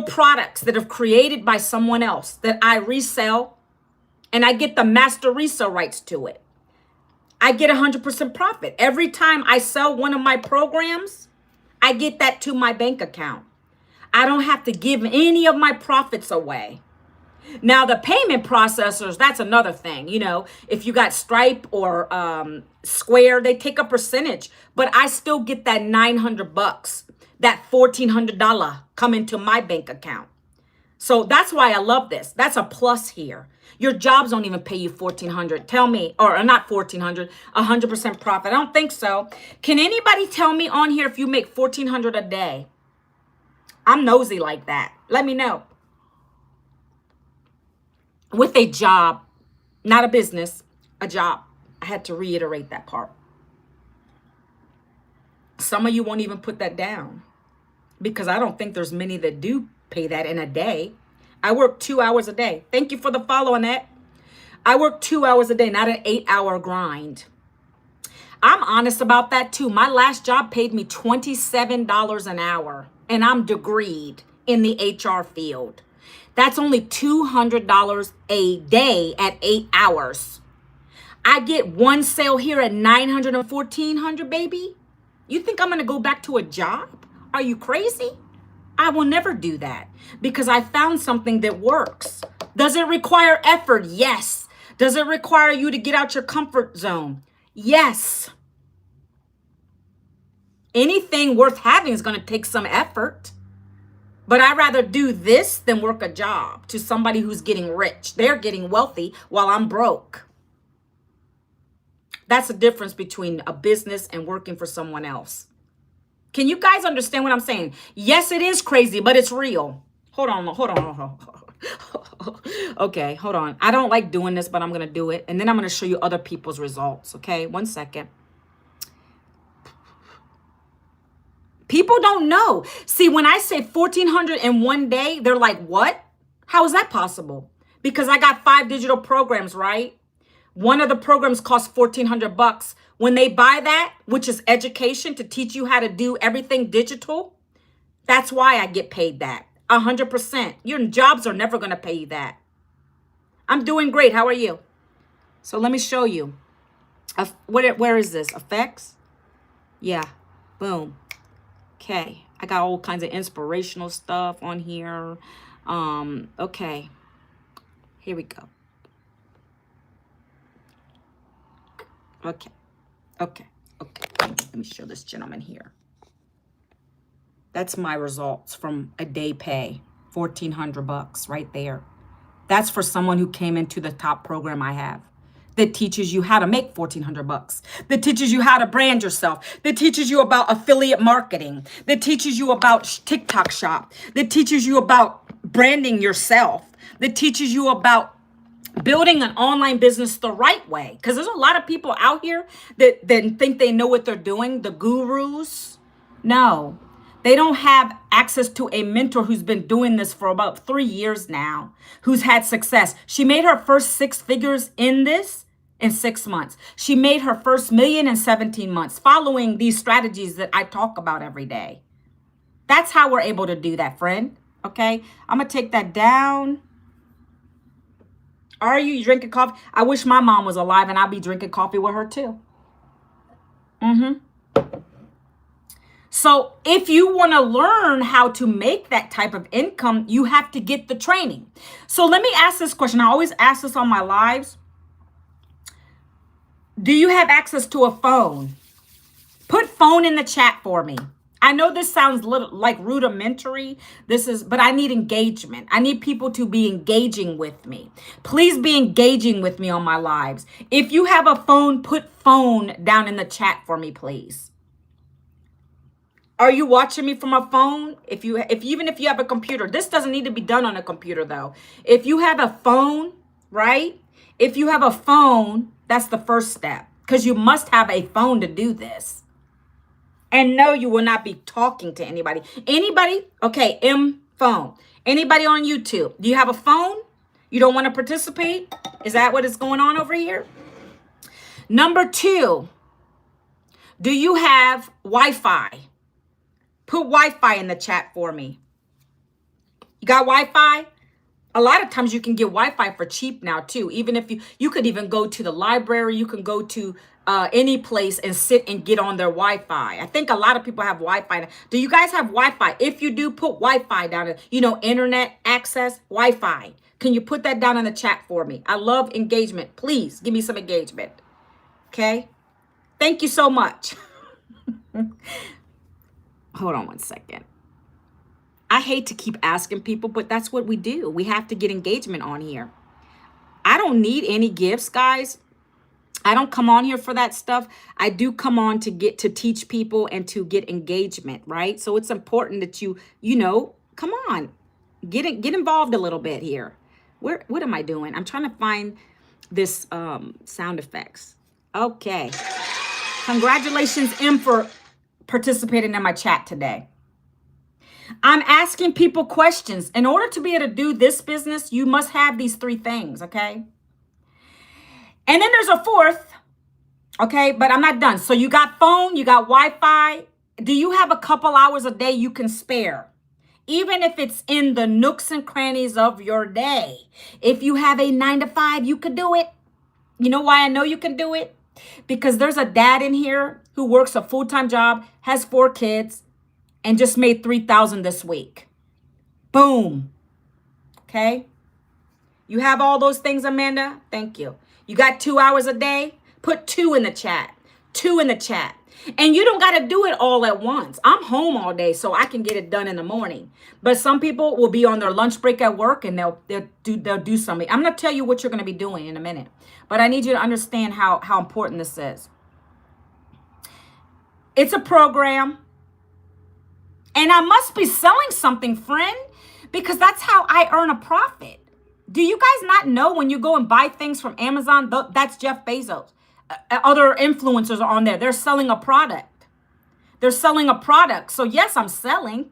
products that are created by someone else that I resell, and I get the master resale rights to it. I get 100% profit. Every time I sell one of my programs, I get that to my bank account. I don't have to give any of my profits away. Now, the payment processors, that's another thing. You know, if you got Stripe or Square, they take a percentage, but I still get that $900, that $1,400 come into my bank account. So that's why I love this. That's a plus here. Your jobs don't even pay you 1,400. Tell me, or not 1,400, 100% profit. I don't think so. Can anybody tell me on here if you make 1,400 a day? I'm nosy like that. Let me know. With a job, not a business, a job. I had to reiterate that part. Some of you won't even put that down because I don't think there's many that do pay that in a day. I work 2 hours a day. Thank you for the follow on that. I work 2 hours a day, not an 8-hour grind. I'm honest about that too. My last job paid me $27 an hour, and I'm degreed in the HR field. That's only $200 a day at 8 hours. I get one sale here at 900 and 1,400, baby. You think I'm going to go back to a job? Are you crazy? I will never do that because I found something that works. Does it require effort? Yes. Does it require you to get out your comfort zone? Yes. Anything worth having is going to take some effort. But I'd rather do this than work a job to somebody who's getting rich. They're getting wealthy while I'm broke. That's the difference between a business and working for someone else. Can you guys understand what I'm saying? Yes, it is crazy, but it's real. Hold on. Okay, hold on. I don't like doing this, but I'm going to do it. And then I'm going to show you other people's results. Okay, 1 second. People don't know. See, when I say 1,400 in one day, they're like, what? How is that possible? Because I got 5 digital programs, right? One of the programs costs $1,400. When they buy that, which is education to teach you how to do everything digital, that's why I get paid that. 100%. Your jobs are never going to pay you that. I'm doing great. How are you? So let me show you. Where is this? Effects? Yeah. Boom. Okay. I got all kinds of inspirational stuff on here. Okay. Here we go. Okay. Let me show this gentleman here. That's my results from a day pay, $1,400 right there. That's for someone who came into the top program I have that teaches you how to make $1,400, that teaches you how to brand yourself, that teaches you about affiliate marketing, that teaches you about TikTok shop, that teaches you about branding yourself, that teaches you about building an online business the right way. Because there's a lot of people out here that think they know what they're doing, the gurus. No, they don't have access to a mentor who's been doing this for about 3 years now, who's had success. She made her first 6 figures in this in 6 months. She made her first million in 17 months, following these strategies that I talk about every day. That's how we're able to do that, friend. Okay, I'm going to take that down. Are you drinking coffee? I wish my mom was alive and I'd be drinking coffee with her too. So if you want to learn how to make that type of income, you have to get the training. So let me ask this question. I always ask this on my lives. Do you have access to a phone? Put phone in the chat for me. I know this sounds like rudimentary. But I need engagement. I need people to be engaging with me. Please be engaging with me on my lives. If you have a phone, put phone down in the chat for me, please. Are you watching me from a phone? Even if you have a computer, this doesn't need to be done on a computer though. If you have a phone, right? If you have a phone, that's the first step because you must have a phone to do this. And no, you will not be talking to anybody. Anybody? Okay, phone. Anybody on YouTube? Do you have a phone? You don't want to participate? Is that what is going on over here? Number 2, do you have Wi-Fi? Put Wi-Fi in the chat for me. You got Wi-Fi? A lot of times you can get Wi-Fi for cheap now too. Even if you could even go to the library, you can go to any place and sit and get on their Wi-Fi. I think a lot of people have Wi-Fi. Do you guys have Wi-Fi? If you do, put Wi-Fi down. Internet access, Wi-Fi. Can you put that down in the chat for me? I love engagement. Please give me some engagement. Okay. Thank you so much. Hold on 1 second. I hate to keep asking people, but that's what we do. We have to get engagement on here. I don't need any gifts, guys. I don't come on here for that stuff. I do come on to get to teach people and to get engagement, right? So it's important that come on, get involved a little bit here. What am I doing? I'm trying to find this sound effects. Okay. Congratulations, M, for participating in my chat today. I'm asking people questions. In order to be able to do this business, you must have these 3 things, okay? And then there's a 4th, okay? But I'm not done. So you got phone, you got Wi-Fi. Do you have a couple hours a day you can spare? Even if it's in the nooks and crannies of your day. If you have a 9 to 5, you could do it. You know why I know you can do it? Because there's a dad in here who works a full-time job, has 4 kids, and just made $3,000 this week. Boom. Okay. You have all those things, Amanda? Thank you. You got 2 hours a day? Put 2 in the chat. 2 in the chat. And you don't got to do it all at once. I'm home all day, so I can get it done in the morning. But some people will be on their lunch break at work, and they'll do something. I'm going to tell you what you're going to be doing in a minute. But I need you to understand how important this is. It's a program. And I must be selling something, friend, because that's how I earn a profit. Do you guys not know when you go and buy things from Amazon, that's Jeff Bezos. Other influencers are on there. They're selling a product. They're selling a product. So yes, I'm selling.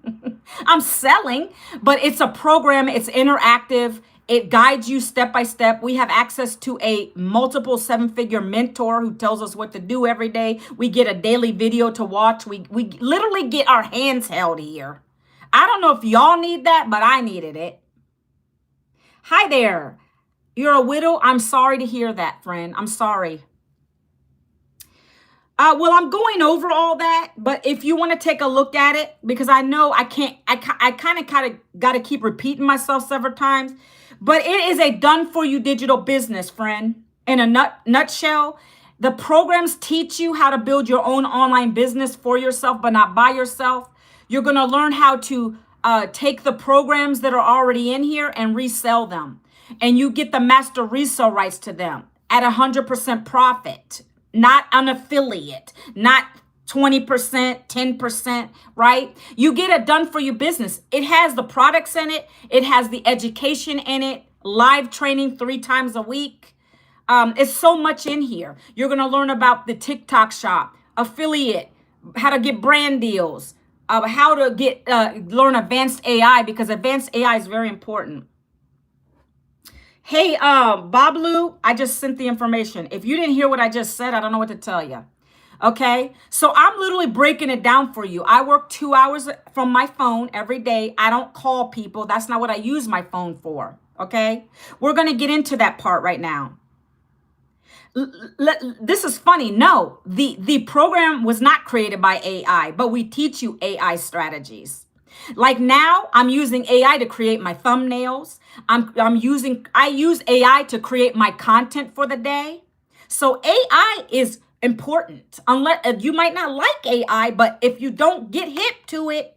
I'm selling, but it's a program. It's interactive. It guides you step by step. We have access to a multiple 7-figure mentor who tells us what to do every day. We get a daily video to watch. We literally get our hands held here. I don't know if y'all need that, but I needed it. Hi there. You're a widow. I'm sorry to hear that, friend. I'm sorry. Well, I'm going over all that, but if you want to take a look at it, because I know I kind of got to keep repeating myself several times, but it is a done-for-you digital business, friend. In a nutshell, the programs teach you how to build your own online business for yourself, but not by yourself. You're going to learn how to take the programs that are already in here and resell them. And you get the master resale rights to them at 100% profit. Not an affiliate, not 20%, 10%, right? You get a done for you business. It has the products in it. It has the education in it, live training 3 times a week. It's so much in here. You're going to learn about the TikTok shop, affiliate, how to get brand deals, how to learn advanced AI, because advanced AI is very important. Hey, Bablu, I just sent the information. If you didn't hear what I just said, I don't know what to tell you. Okay, so I'm literally breaking it down for you. I work 2 hours from my phone every day. I don't call people. That's not what I use my phone for. Okay, we're going to get into that part right now. This is funny. No, the program was not created by AI, but we teach you AI strategies. Like now, I'm using AI to create my thumbnails. I use AI to create my content for the day. So AI is important. Unless you might not like AI, but if you don't get hip to it,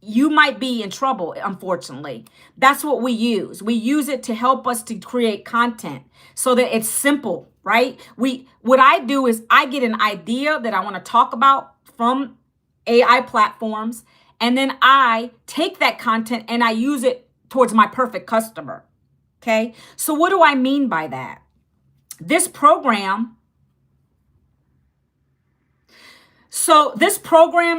you might be in trouble, unfortunately. That's what we use. We use it to help us to create content so that it's simple, right? What I do is I get an idea that I want to talk about from AI platforms, and then I take that content and I use it towards my perfect customer. Okay. So what do I mean by that? This program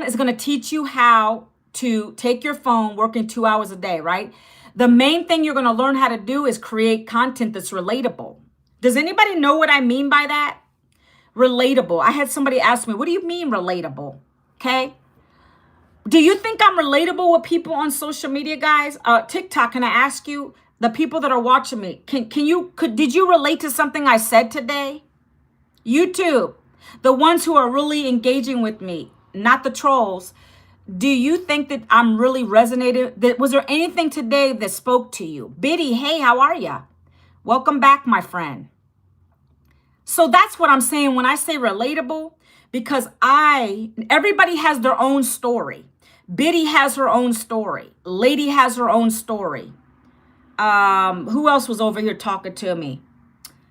is going to teach you how to take your phone, working 2 hours a day, right? The main thing you're going to learn how to do is create content that's relatable. Does anybody know what I mean by that? Relatable. I had somebody ask me, what do you mean relatable? Okay. Do you think I'm relatable with people on social media, guys? TikTok, can I ask you, the people that are watching me, did you relate to something I said today? YouTube, the ones who are really engaging with me, not the trolls. Do you think that I'm really resonated? Was there anything today that spoke to you? Biddy, hey, how are ya? Welcome back, my friend. So that's what I'm saying when I say relatable, because everybody has their own story. Biddy has her own story. Lady has her own story. Who else was over here talking to me?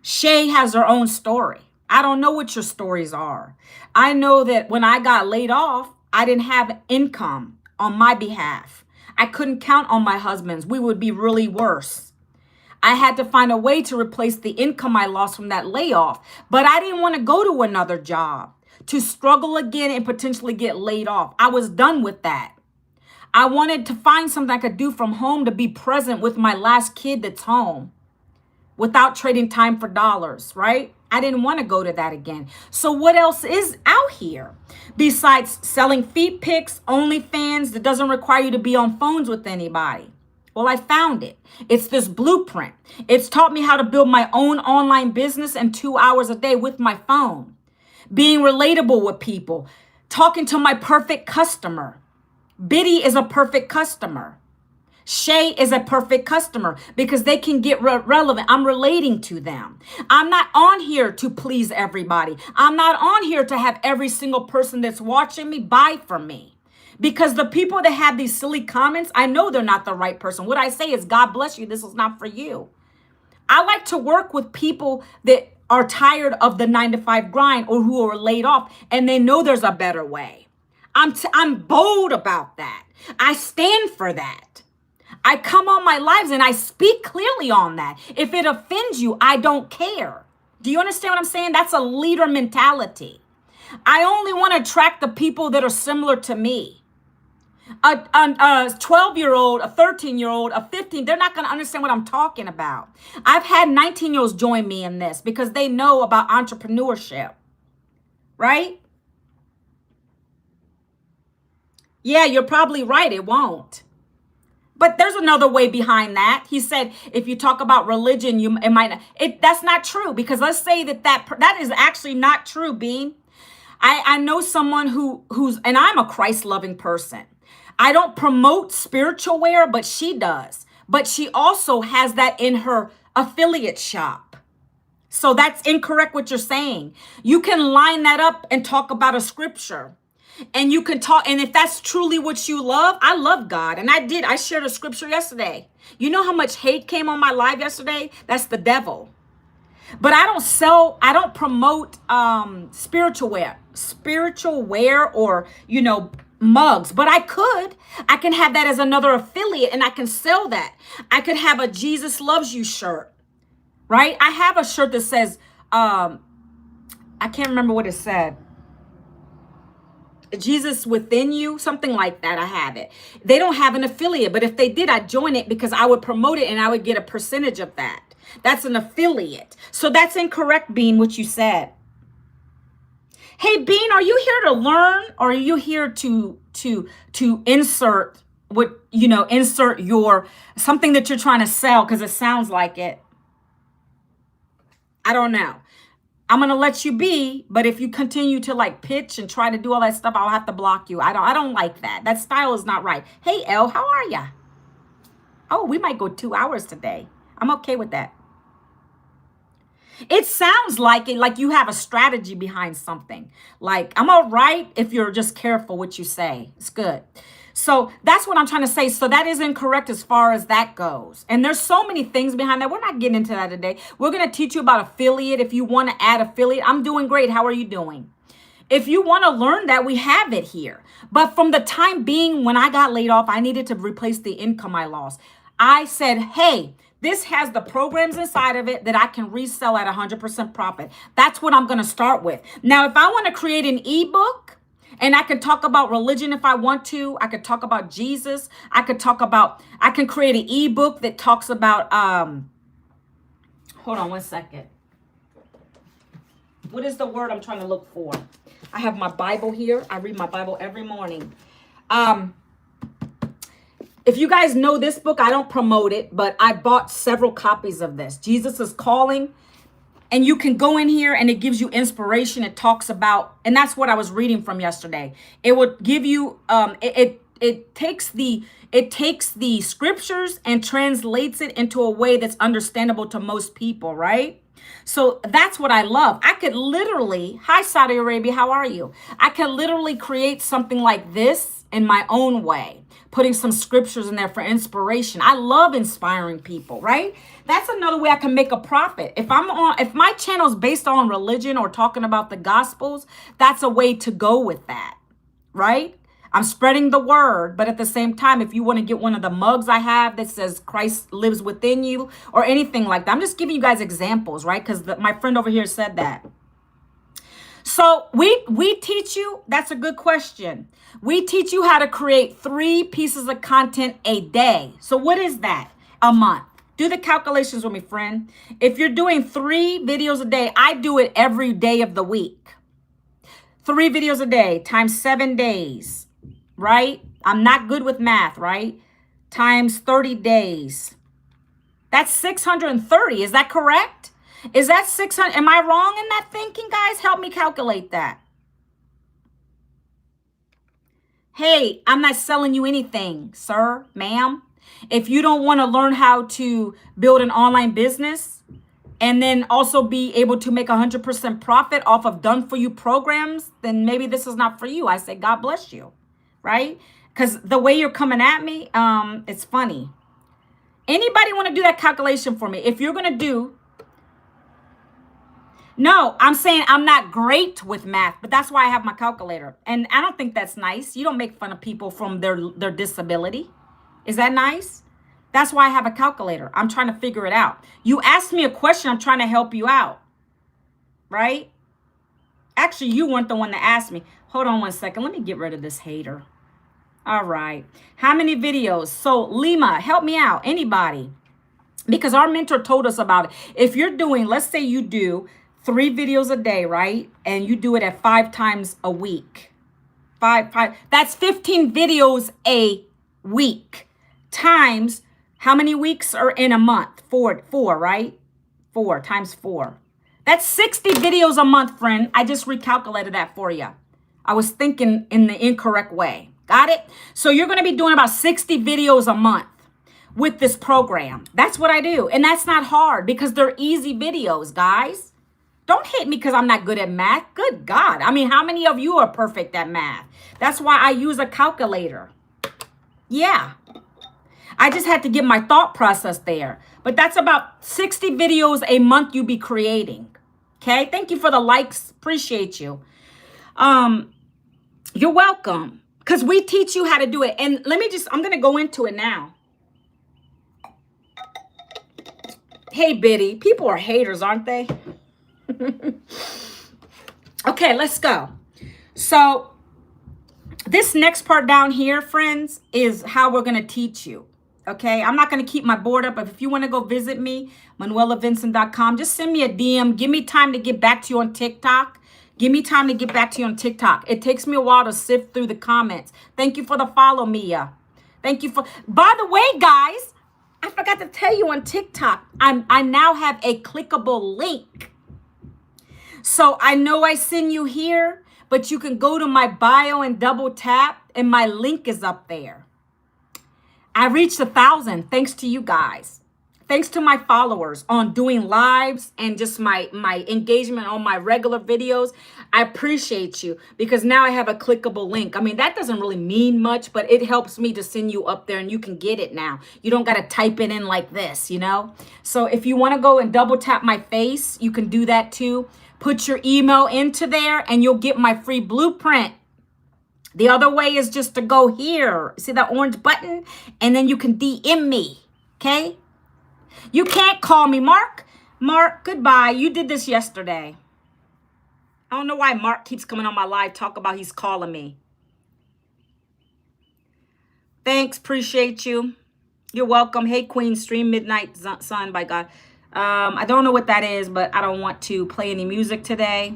Shay has her own story. I don't know what your stories are. I know that when I got laid off, I didn't have income on my behalf. I couldn't count on my husband's. We would be really worse. I had to find a way to replace the income I lost from that layoff, but I didn't want to go to another job to struggle again and potentially get laid off. I was done with that. I wanted to find something I could do from home to be present with my last kid that's home without trading time for dollars, right? I didn't want to go to that again. So what else is out here besides selling feet pics, OnlyFans that doesn't require you to be on phones with anybody? Well, I found it. It's this blueprint. It's taught me how to build my own online business in 2 hours a day with my phone, being relatable with people, talking to my perfect customer. Biddy is a perfect customer. Shay is a perfect customer because they can get relevant. I'm relating to them. I'm not on here to please everybody. I'm not on here to have every single person that's watching me buy from me. Because the people that have these silly comments, I know they're not the right person. What I say is, God bless you. This is not for you. I like to work with people that are tired of the 9-to-5 grind or who are laid off and they know there's a better way. I'm bold about that. I stand for that. I come on my lives and I speak clearly on that. If it offends you, I don't care. Do you understand what I'm saying? That's a leader mentality. I only want to attract the people that are similar to me. A 12-year-old, a 13-year-old, a 15, they're not going to understand what I'm talking about. I've had 19-year-olds join me in this because they know about entrepreneurship, right? Yeah, you're probably right. It won't. But there's another way behind that. He said, if you talk about religion, it might not. That's not true because let's say that is actually not true, Bean. I know someone who's, and I'm a Christ-loving person. I don't promote spiritual wear, but she does. But she also has that in her affiliate shop. So that's incorrect what you're saying. You can line that up and talk about a scripture. And you can talk, and if that's truly what you love, I love God. And I shared a scripture yesterday. You know how much hate came on my live yesterday? That's the devil. But I don't promote spiritual wear or, mugs. But I can have that as another affiliate and I can sell that. I could have a Jesus loves you shirt, right? I have a shirt that says, I can't remember what it said. Jesus within you, something like that. I have it. They don't have an affiliate, but if they did, I'd join it because I would promote it and I would get a percentage of that. That's an affiliate. So that's incorrect, Bean, what you said. Hey, Bean, are you here to learn or are you here to insert insert your something that you're trying to sell because it sounds like it? I don't know. I'm going to let you be, but if you continue to pitch and try to do all that stuff, I'll have to block you. I don't like that. That style is not right. Hey, Elle, how are ya? Oh, we might go 2 hours today. I'm okay with that. It sounds like you have a strategy behind something. I'm all right if you're just careful what you say. It's good. So that's what I'm trying to say. So that is incorrect as far as that goes. And there's so many things behind that. We're not getting into that today. We're going to teach you about affiliate. If you want to add affiliate, I'm doing great. How are you doing? If you want to learn that, we have it here. But from the time being when I got laid off, I needed to replace the income I lost. I said, hey, this has the programs inside of it that I can resell at 100% profit. That's what I'm going to start with. Now, if I want to create an ebook, and I can talk about religion if I want to. I could talk about Jesus. I can create an ebook that talks about, hold on 1 second. What is the word I'm trying to look for? I have my Bible here. I read my Bible every morning. If you guys know this book, I don't promote it, but I bought several copies of this. Jesus is Calling. And you can go in here and it gives you inspiration. It talks about, and that's what I was reading from yesterday. It would give you, it takes the scriptures and translates it into a way that's understandable to most people, right? So that's what I love. I could literally, hi Saudi Arabia, how are you? I could literally create something like this in my own way, putting some scriptures in there for inspiration. I love inspiring people, right? That's another way I can make a profit. If my channel is based on religion or talking about the gospels, that's a way to go with that, right? I'm spreading the word, but at the same time, if you want to get one of the mugs I have that says Christ lives within you or anything like that, I'm just giving you guys examples, right? Because my friend over here said that. So we teach you, that's a good question. We teach you how to create 3 pieces of content a day. So what is that? A month. Do the calculations with me, friend. If you're doing 3 videos a day, I do it every day of the week. 3 videos a day times 7 days, right? I'm not good with math, right? Times 30 days. That's 630. Is that correct? Is that 600? Am I wrong in that thinking, guys? Help me calculate that. Hey, I'm not selling you anything, sir, ma'am. If you don't want to learn how to build an online business and then also be able to make 100% profit off of done-for-you programs, then maybe this is not for you. I say, God bless you, right? Because the way you're coming at me, it's funny. Anybody want to do that calculation for me? If you're going to do... No, I'm saying I'm not great with math, but that's why I have my calculator. And I don't think that's nice. You don't make fun of people from their disability. Is that nice? That's why I have a calculator. I'm trying to figure it out. You asked me a question. I'm trying to help you out. Right? Actually, you weren't the one that asked me. Hold on one second. Let me get rid of this hater. All right. How many videos? So Lima, help me out. Anybody? Because our mentor told us about it. If you're doing, let's say you do 3 videos a day, right? And you do it at 5 times a week. Five. That's 15 videos a week. Times, how many weeks are in a month? 4, right? 4 times 4. That's 60 videos a month, friend. I just recalculated that for you. I was thinking in the incorrect way. Got it? So you're going to be doing about 60 videos a month with this program. That's what I do. And that's not hard because they're easy videos, guys. Don't hate me because I'm not good at math. Good God. I mean, how many of you are perfect at math? That's why I use a calculator. Yeah. I just had to get my thought process there. But that's about 60 videos a month you be creating. Okay? Thank you for the likes. Appreciate you. You're welcome. Because we teach you how to do it. And I'm going to go into it now. Hey, Biddy. People are haters, aren't they? Okay, let's go. So this next part down here, friends, is how we're going to teach you. Okay, I'm not going to keep my board up, but if you want to go visit me, ManuelaVincent.com, just send me a DM. Give me time to get back to you on TikTok. Give me time to get back to you on TikTok. It takes me a while to sift through the comments. Thank you for the follow, Mia. Thank you for... By the way, guys, I forgot to tell you on TikTok, I now have a clickable link. So I know I send you here, but you can go to my bio and double tap, and my link is up there. I reached 1,000 thanks to you guys. Thanks to my followers on doing lives and just my engagement on my regular videos. I appreciate you because now I have a clickable link. I mean, that doesn't really mean much, but it helps me to send you up there and you can get it now. You don't got to type it in like this, you know? So if you want to go and double tap my face, you can do that too. Put your email into there and you'll get my free blueprint. The other way is just to go here. See that orange button? And then you can DM me, okay? You can't call me, Mark. Mark, goodbye. You did this yesterday. I don't know why Mark keeps coming on my live talk about he's calling me. Thanks, appreciate you. You're welcome. Hey, Queen, stream Midnight Sun by God. I don't know what that is, but I don't want to play any music today.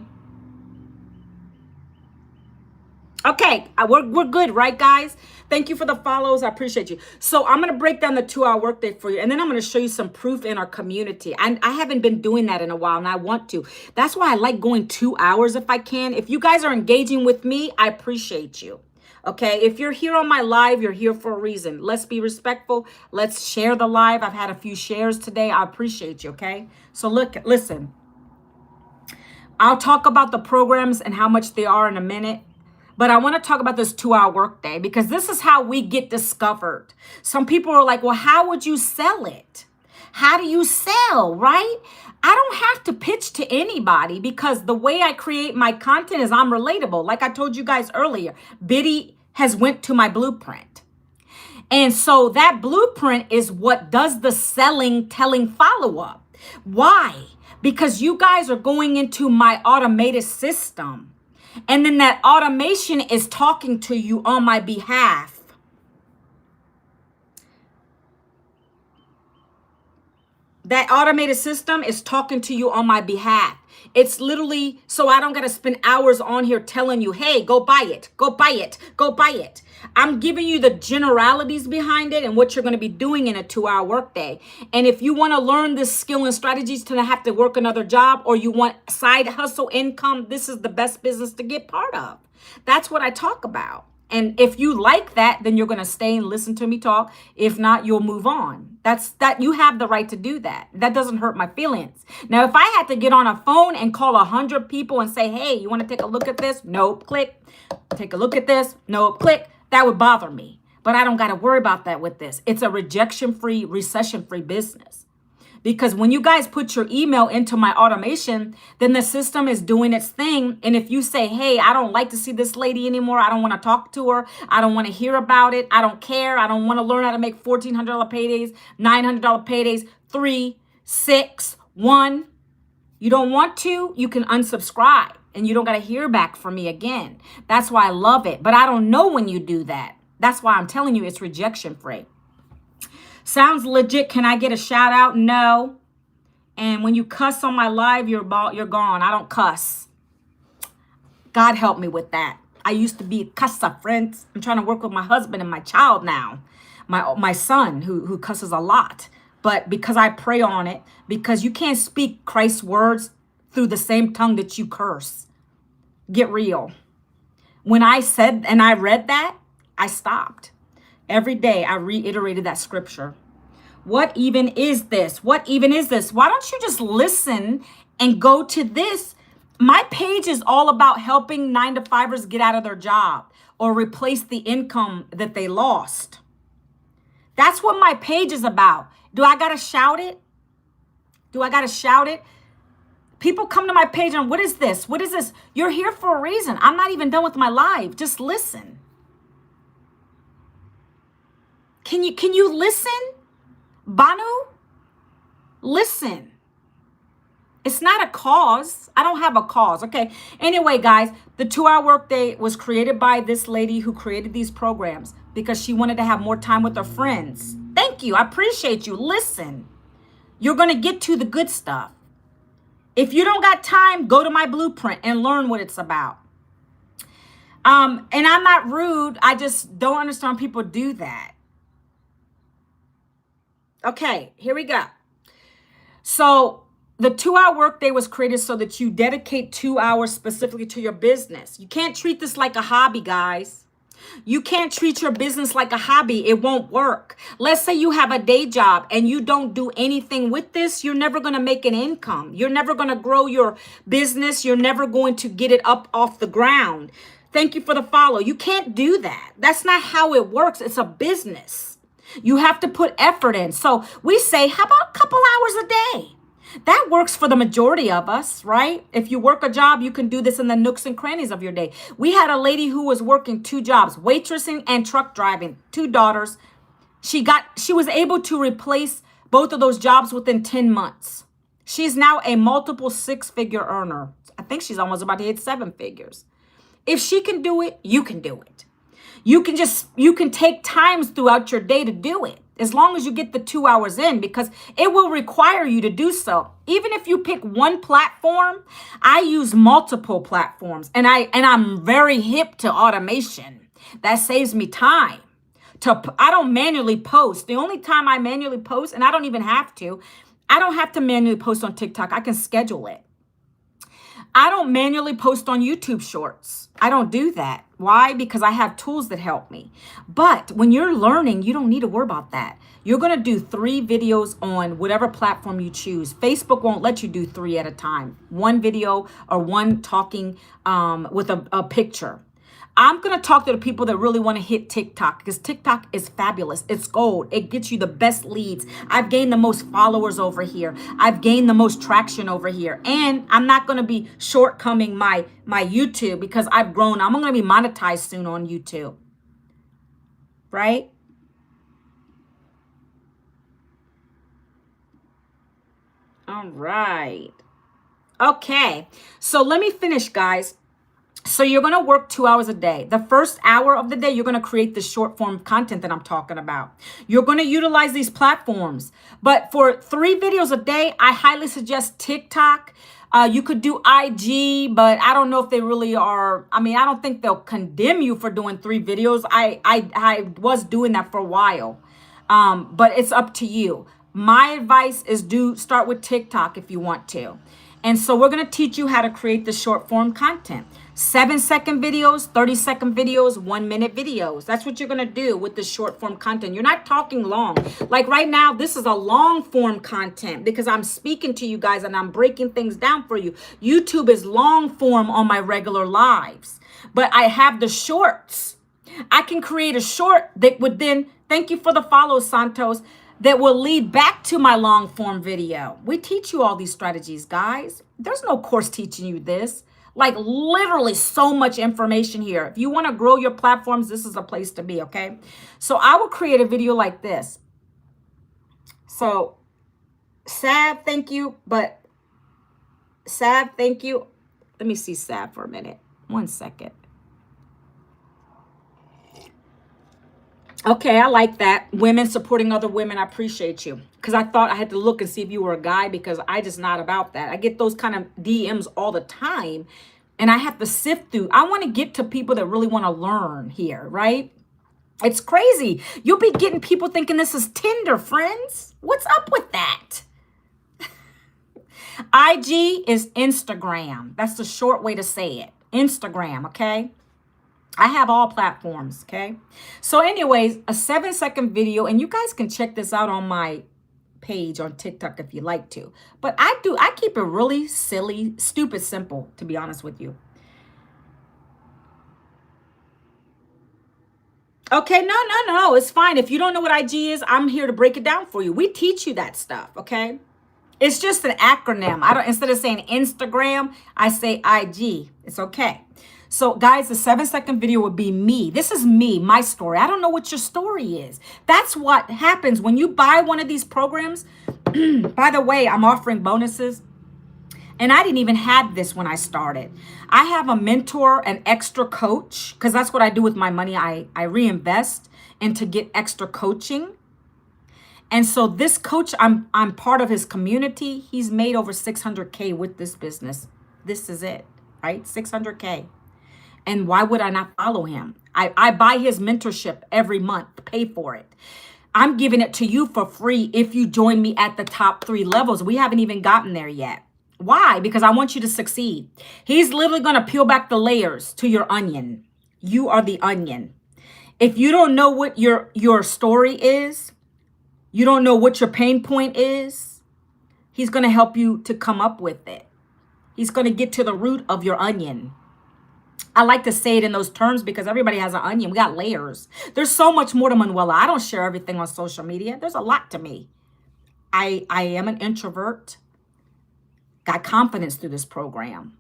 Okay, we're good, right, guys? Thank you for the follows. I appreciate you. So I'm going to break down the 2-hour workday for you, and then I'm going to show you some proof in our community. And I haven't been doing that in a while, and I want to. That's why I like going 2 hours if I can. If you guys are engaging with me, I appreciate you. Okay, if you're here on my live, you're here for a reason. Let's be respectful. Let's share the live. I've had a few shares today. I appreciate you, okay? So listen. I'll talk about the programs and how much they are in a minute. But I want to talk about this 2-hour workday because this is how we get discovered. Some people are like, well, how would you sell it? How do you sell, right? I don't have to pitch to anybody because the way I create my content is I'm relatable. Like I told you guys earlier, Biddy has went to my blueprint. And so that blueprint is what does the selling, telling follow-up. Why? Because you guys are going into my automated system. And then that automation is talking to you on my behalf. That automated system is talking to you on my behalf. It's literally so I don't got to spend hours on here telling you, hey, go buy it, go buy it, go buy it. I'm giving you the generalities behind it and what you're going to be doing in a 2-hour workday. And if you want to learn this skill and strategies to not have to work another job, or you want side hustle income, this is the best business to get part of. That's what I talk about. And if you like that, then you're going to stay and listen to me talk. If not, you'll move on. That you have the right to do that. That doesn't hurt my feelings. Now, if I had to get on a phone and call 100 people and say, hey, you want to take a look at this? Nope, click. Take a look at this? Nope, click. That would bother me. But I don't got to worry about that with this. It's a rejection-free, recession-free business. Because when you guys put your email into my automation, then the system is doing its thing. And if you say, hey, I don't like to see this lady anymore. I don't want to talk to her. I don't want to hear about it. I don't care. I don't want to learn how to make $1,400 paydays, $900 paydays, 3, 6, 1. You don't want to, you can unsubscribe and you don't got to hear back from me again. That's why I love it. But I don't know when you do that. That's why I'm telling you it's rejection free. Sounds legit. Can I get a shout out? No. And when you cuss on my live, you're gone. I don't cuss. God help me with that. I used to be a cusser, friends. I'm trying to work with my husband and my child now. My son who cusses a lot. But because I pray on it, because you can't speak Christ's words through the same tongue that you curse. Get real. When I said and I read that, I stopped. Every day I reiterated that scripture. What even is this? What even is this? Why don't you just listen and go to this? My page is all about helping 9-to-5ers get out of their job or replace the income that they lost. That's what my page is about. Do I got to shout it? Do I got to shout it? People come to my page and what is this? What is this? You're here for a reason. I'm not even done with my live. Just listen. Can you listen? Banu? Listen. It's not a cause. I don't have a cause. Okay. Anyway, guys, the 2-hour workday was created by this lady who created these programs because she wanted to have more time with her friends. Thank you. I appreciate you. Listen. You're going to get to the good stuff. If you don't got time, go to my blueprint and learn what it's about. And I'm not rude. I just don't understand people do that. Okay, here we go. So the 2-hour workday was created so that you dedicate 2 hours specifically to your business. You can't treat this like a hobby, guys. You can't treat your business like a hobby. It won't work. Let's say you have a day job and you don't do anything with this. You're never going to make an income. You're never going to grow your business. You're never going to get it up off the ground. Thank you for the follow. You can't do that. That's not how it works. It's a business. You have to put effort in. So we say, how about a couple hours a day? That works for the majority of us, right? If you work a job, you can do this in the nooks and crannies of your day. We had a lady who was working 2 jobs, waitressing and truck driving, 2 daughters. She was able to replace both of those jobs within 10 months. She's now a multiple 6-figure earner. I think she's almost about to hit 7 figures. If she can do it, you can do it. You can take times throughout your day to do it as long as you get the 2 hours in, because it will require you to do so. Even if you pick one platform, I use multiple platforms and I'm very hip to automation. That saves me time. I don't manually post. The only time I manually post, and I don't even have to, I don't have to manually post on TikTok. I can schedule it. I don't manually post on YouTube Shorts. I don't do that. Why? Because I have tools that help me. But when you're learning, you don't need to worry about that. You're going to do 3 videos on whatever platform you choose. Facebook won't let you do 3 at a time. 1 video or 1 talking with a picture. I'm going to talk to the people that really want to hit TikTok because TikTok is fabulous. It's gold. It gets you the best leads. I've gained the most followers over here. I've gained the most traction over here. And I'm not going to be shortcoming my YouTube because I've grown. I'm going to be monetized soon on YouTube. Right? All right. Okay. So let me finish, guys. So you're going to work 2 hours a day. The first hour of the day, you're going to create the short form content that I'm talking about. You're going to utilize these platforms. But for 3 videos a day, I highly suggest TikTok. You could do IG, but I don't know if they really are. I mean, I don't think they'll condemn you for doing 3 videos. I was doing that for a while. But it's up to you. My advice is start with TikTok if you want to. And so we're going to teach you how to create the short form content. 7-second videos, 30-second videos, 1-minute videos. That's what you're going to do with the short form content. You're not talking long. Like right now, this is a long form content because I'm speaking to you guys and I'm breaking things down for you. YouTube is long form on my regular lives, but I have the shorts. I can create a short that would then, thank you for the follow, Santos, that will lead back to my long form video. We teach you all these strategies, guys. There's no course teaching you this. Like literally so much information here. If you want to grow your platforms, this is a place to be, okay? So I will create a video like this. So Sav, thank you. But Sav, thank you. Let me see Sav for a minute. 1 second. Okay, I like that. Women supporting other women. I appreciate you. Because I thought I had to look and see if you were a guy because I just not about that. I get those kind of DMs all the time. And I have to sift through. I want to get to people that really want to learn here, right? It's crazy. You'll be getting people thinking this is Tinder, friends. What's up with that? IG is Instagram. That's the short way to say it. Instagram, okay? I have all platforms, okay? So anyways, a 7-second video, and you guys can check this out on my page on TikTok if you like to. But I keep it really silly, stupid, simple, to be honest with you. Okay, no, it's fine. If you don't know what IG is, I'm here to break it down for you. We teach you that stuff, okay? It's just an acronym. Instead of saying Instagram, I say IG. It's okay. So guys, the 7-second video would be me. This is me, my story. I don't know what your story is. That's what happens when you buy one of these programs. By the way, I'm offering bonuses. And I didn't even have this when I started. I have a mentor, an extra coach, because that's what I do with my money. I reinvest and to get extra coaching. And so this coach, I'm part of his community. He's made over 600K with this business. This is it, right? 600K. And why would I not follow him? I buy his mentorship every month, pay for it. I'm giving it to you for free if you join me at the top 3 levels. We haven't even gotten there yet. Why? Because I want you to succeed. He's literally going to peel back the layers to your onion. You are the onion. If you don't know what your story is, you don't know what your pain point is, he's going to help you to come up with it. He's going to get to the root of your onion. I like to say it in those terms because everybody has an onion. We got layers. There's so much more to Manuela. I don't share everything on social media. There's a lot to me. I am an introvert. Got confidence through this program.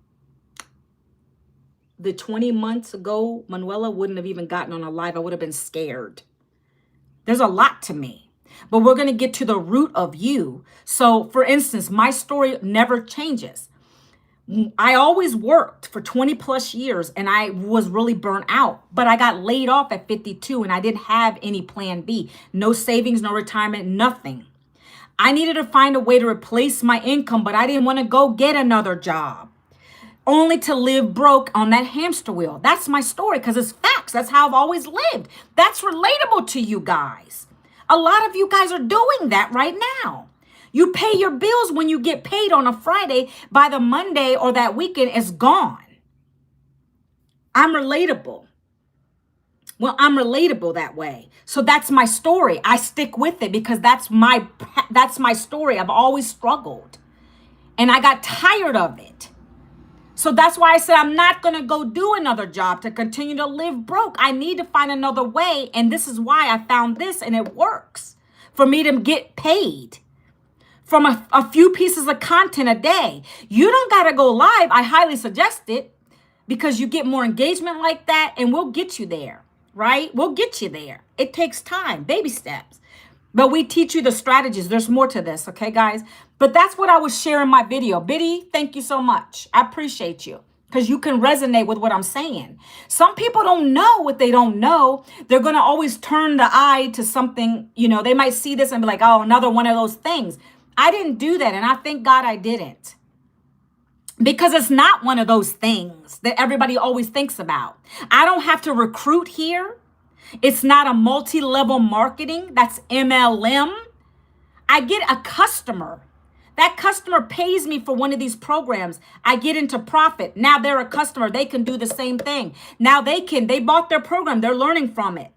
The 20 months ago, Manuela wouldn't have even gotten on a live. I would have been scared. There's a lot to me. But we're going to get to the root of you. So, for instance, my story never changes. I always worked for 20 plus years and I was really burnt out, but I got laid off at 52 and I didn't have any plan B, no savings, no retirement, nothing. I needed to find a way to replace my income, but I didn't want to go get another job only to live broke on that hamster wheel. That's my story because it's facts. That's how I've always lived. That's relatable to you guys. A lot of you guys are doing that right now. You pay your bills when you get paid on a Friday. By the Monday or that weekend, it's gone. I'm relatable. Well, I'm relatable that way. So that's my story. I stick with it because that's my story. I've always struggled. And I got tired of it. So that's why I said I'm not going to go do another job to continue to live broke. I need to find another way. And this is why I found this, and it works for me to get paid from a few pieces of content a day. You don't got to go live. I highly suggest it because you get more engagement like that, and we'll get you there, right? We'll get you there. It takes time, baby steps. But we teach you the strategies. There's more to this, okay, guys? But that's what I was sharing in my video. Biddy, thank you so much. I appreciate you because you can resonate with what I'm saying. Some people don't know what they don't know. They're going to always turn the eye to something, they might see this and be like, oh, another one of those things. I didn't do that, and I thank God I didn't. Because it's not one of those things that everybody always thinks about. I don't have to recruit here. It's not a multi-level marketing. That's MLM. I get a customer. That customer pays me for one of these programs. I get into profit. Now they're a customer. They can do the same thing. Now they bought their program. They're learning from it.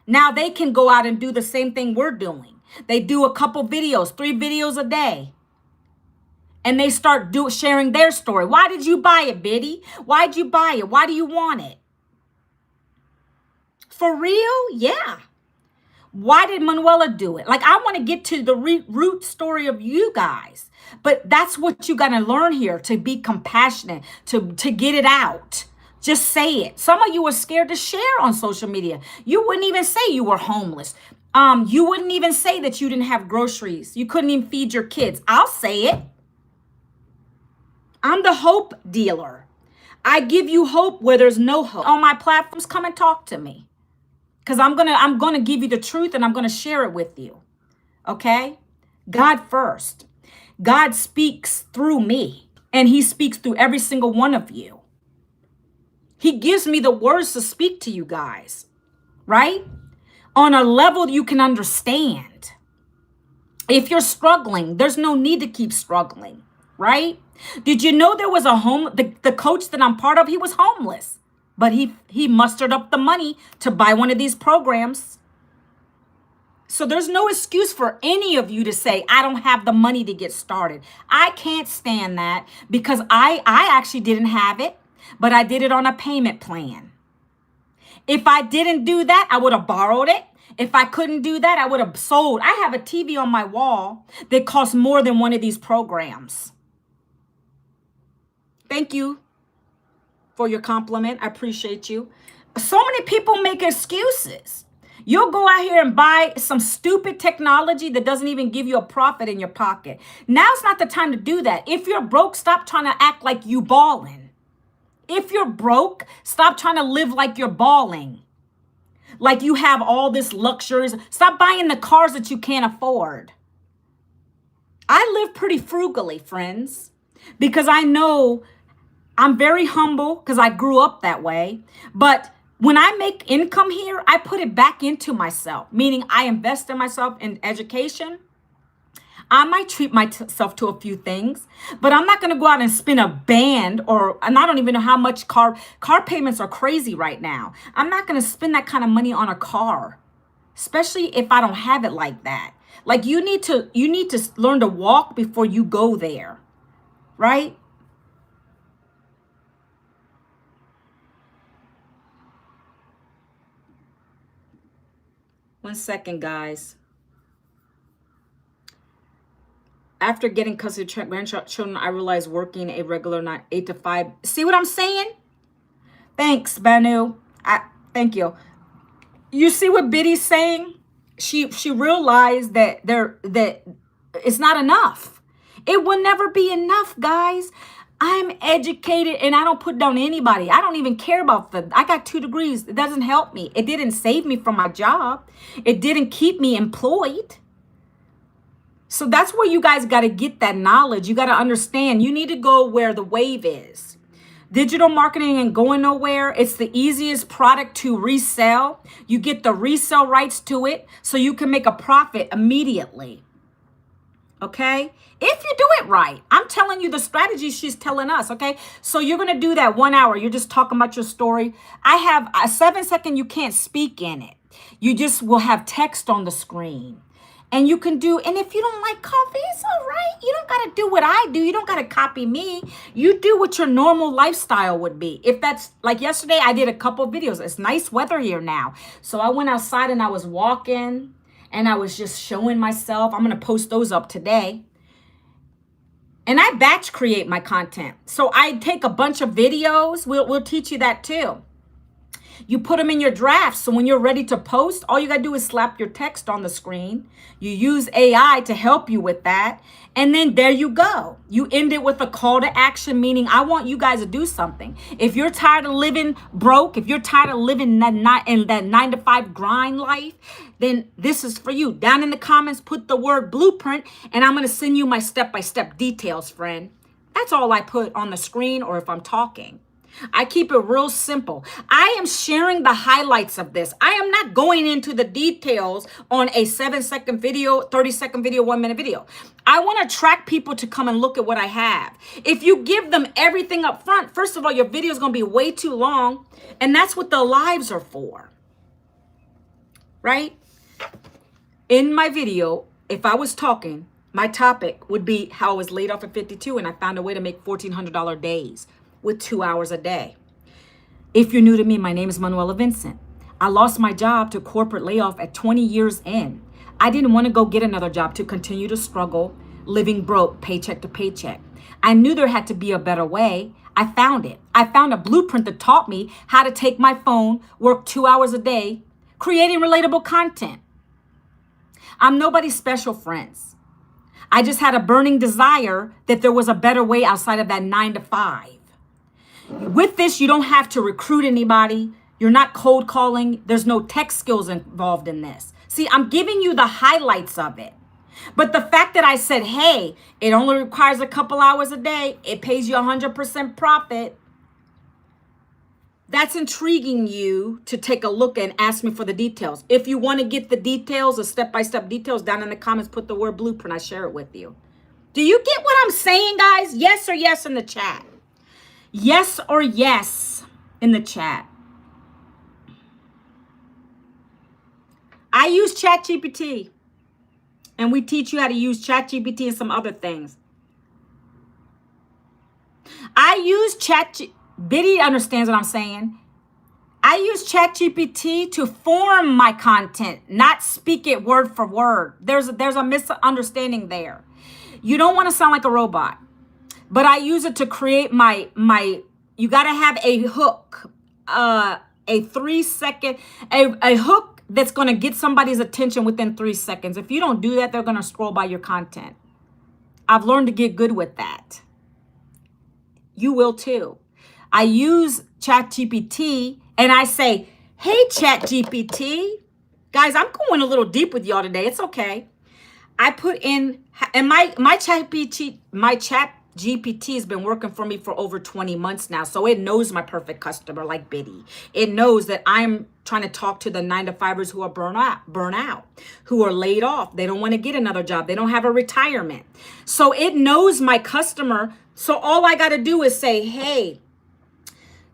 Now they can go out and do the same thing we're doing. They do a couple videos, 3 videos a day. And they start sharing their story. Why did you buy it, Biddy? Why'd you buy it? Why do you want it? For real? Yeah. Why did Manuela do it? Like, I want to get to the root story of you guys. But that's what you got to learn here, to be compassionate, to get it out. Just say it. Some of you are scared to share on social media. You wouldn't even say you were homeless. You wouldn't even say that you didn't have groceries. You couldn't even feed your kids. I'll say it. I'm the hope dealer. I give you hope where there's no hope. On my platforms, come and talk to me. Because I'm gonna give you the truth, and I'm gonna share it with you. Okay? God first. God speaks through me, and he speaks through every single one of you. He gives me the words to speak to you guys, right? On a level you can understand. If you're struggling, there's no need to keep struggling, right? Did you know there was the coach that I'm part of, he was homeless. But he mustered up the money to buy one of these programs. So there's no excuse for any of you to say, I don't have the money to get started. I can't stand that because I actually didn't have it, but I did it on a payment plan. If I didn't do that, I would have borrowed it. If I couldn't do that, I would have sold. I have a TV on my wall that costs more than one of these programs. Thank you for your compliment. I appreciate you. So many people make excuses. You'll go out here and buy some stupid technology that doesn't even give you a profit in your pocket. Now's not the time to do that. If you're broke, stop trying to act like you balling. If you're broke, stop trying to live like you're balling. Like you have all this luxuries. Stop buying the cars that you can't afford. I live pretty frugally, friends, because I know I'm very humble because I grew up that way. But when I make income here, I put it back into myself, meaning I invest in myself in education. I might treat myself to a few things, but I'm not going to go out and spend a band and I don't even know how much car payments are crazy right now. I'm not going to spend that kind of money on a car, especially if I don't have it like that. Like you need to learn to walk before you go there, right? One second, guys. After getting custody of grandchildren, I realized working a regular 8 to 5. See what I'm saying? Thanks, Banu. Thank you. You see what Biddy's saying? She realized that it's not enough. It will never be enough, guys. I'm educated and I don't put down anybody. I don't even care about I got 2 degrees. It doesn't help me. It didn't save me from my job. It didn't keep me employed. So that's where you guys got to get that knowledge. You got to understand. You need to go where the wave is. Digital marketing ain't going nowhere. It's the easiest product to resell. You get the resale rights to it so you can make a profit immediately. Okay? If you do it right. I'm telling you the strategy she's telling us, okay? So you're going to do that 1 hour. You're just talking about your story. I have a 7-second, you can't speak in it. You just will have text on the screen. And you can do, and if you don't like coffee, it's all right. You don't got to do what I do. You don't got to copy me. You do what your normal lifestyle would be. If that's like yesterday, I did a couple videos. It's nice weather here now. So I went outside and I was walking and I was just showing myself. I'm going to post those up today. And I batch create my content. So I take a bunch of videos. We'll teach you that too. You put them in your drafts. So when you're ready to post, all you got to do is slap your text on the screen. You use AI to help you with that. And then there you go. You end it with a call to action, meaning I want you guys to do something. If you're tired of living broke, if you're tired of living in that 9-to-5 grind life, then this is for you. Down in the comments, put the word blueprint, and I'm going to send you my step-by-step details, friend. That's all I put on the screen or if I'm talking. I keep it real simple. I am sharing the highlights of this. I am not going into the details on a 7-second video, 30-second video, 1-minute video. I want to attract people to come and look at what I have. If you give them everything up front, first of all, your video is going to be way too long. And that's what the lives are for. Right? In my video, if I was talking, my topic would be how I was laid off at 52 and I found a way to make $1,400 days with 2 hours a day. If you're new to me, my name is Manuela Vincent. I lost my job to corporate layoff at 20 years in. I didn't want to go get another job to continue to struggle, living broke, paycheck to paycheck. I knew there had to be a better way. I found it. I found a blueprint that taught me how to take my phone, work 2 hours a day, creating relatable content. I'm nobody's special, friends. I just had a burning desire that there was a better way outside of that 9-to-5. With this, you don't have to recruit anybody. You're not cold calling. There's no tech skills involved in this. See, I'm giving you the highlights of it. But the fact that I said, hey, it only requires a couple hours a day. It pays you 100% profit. That's intriguing you to take a look and ask me for the details. If you want to get the details, the step-by-step details, down in the comments, put the word blueprint. I share it with you. Do you get what I'm saying, guys? Yes or yes in the chat. Yes or yes in the chat. I use ChatGPT, and we teach you how to use ChatGPT and some other things. I use Biddy understands what I'm saying. I use ChatGPT to form my content, not speak it word for word. There's a misunderstanding there. You don't want to sound like a robot. But I use it to create my you got to have a hook, a 3-second, a hook that's going to get somebody's attention within 3 seconds. If you don't do that, they're going to scroll by your content. I've learned to get good with that. You will too. I use ChatGPT and I say, hey, ChatGPT. Guys, I'm going a little deep with y'all today. It's okay. I put in, and my ChatGPT has been working for me for over 20 months now. So it knows my perfect customer like Biddy. It knows that I'm trying to talk to the 9-to-5ers who are burn out, who are laid off. They don't want to get another job. They don't have a retirement. So it knows my customer. So all I got to do is say, hey,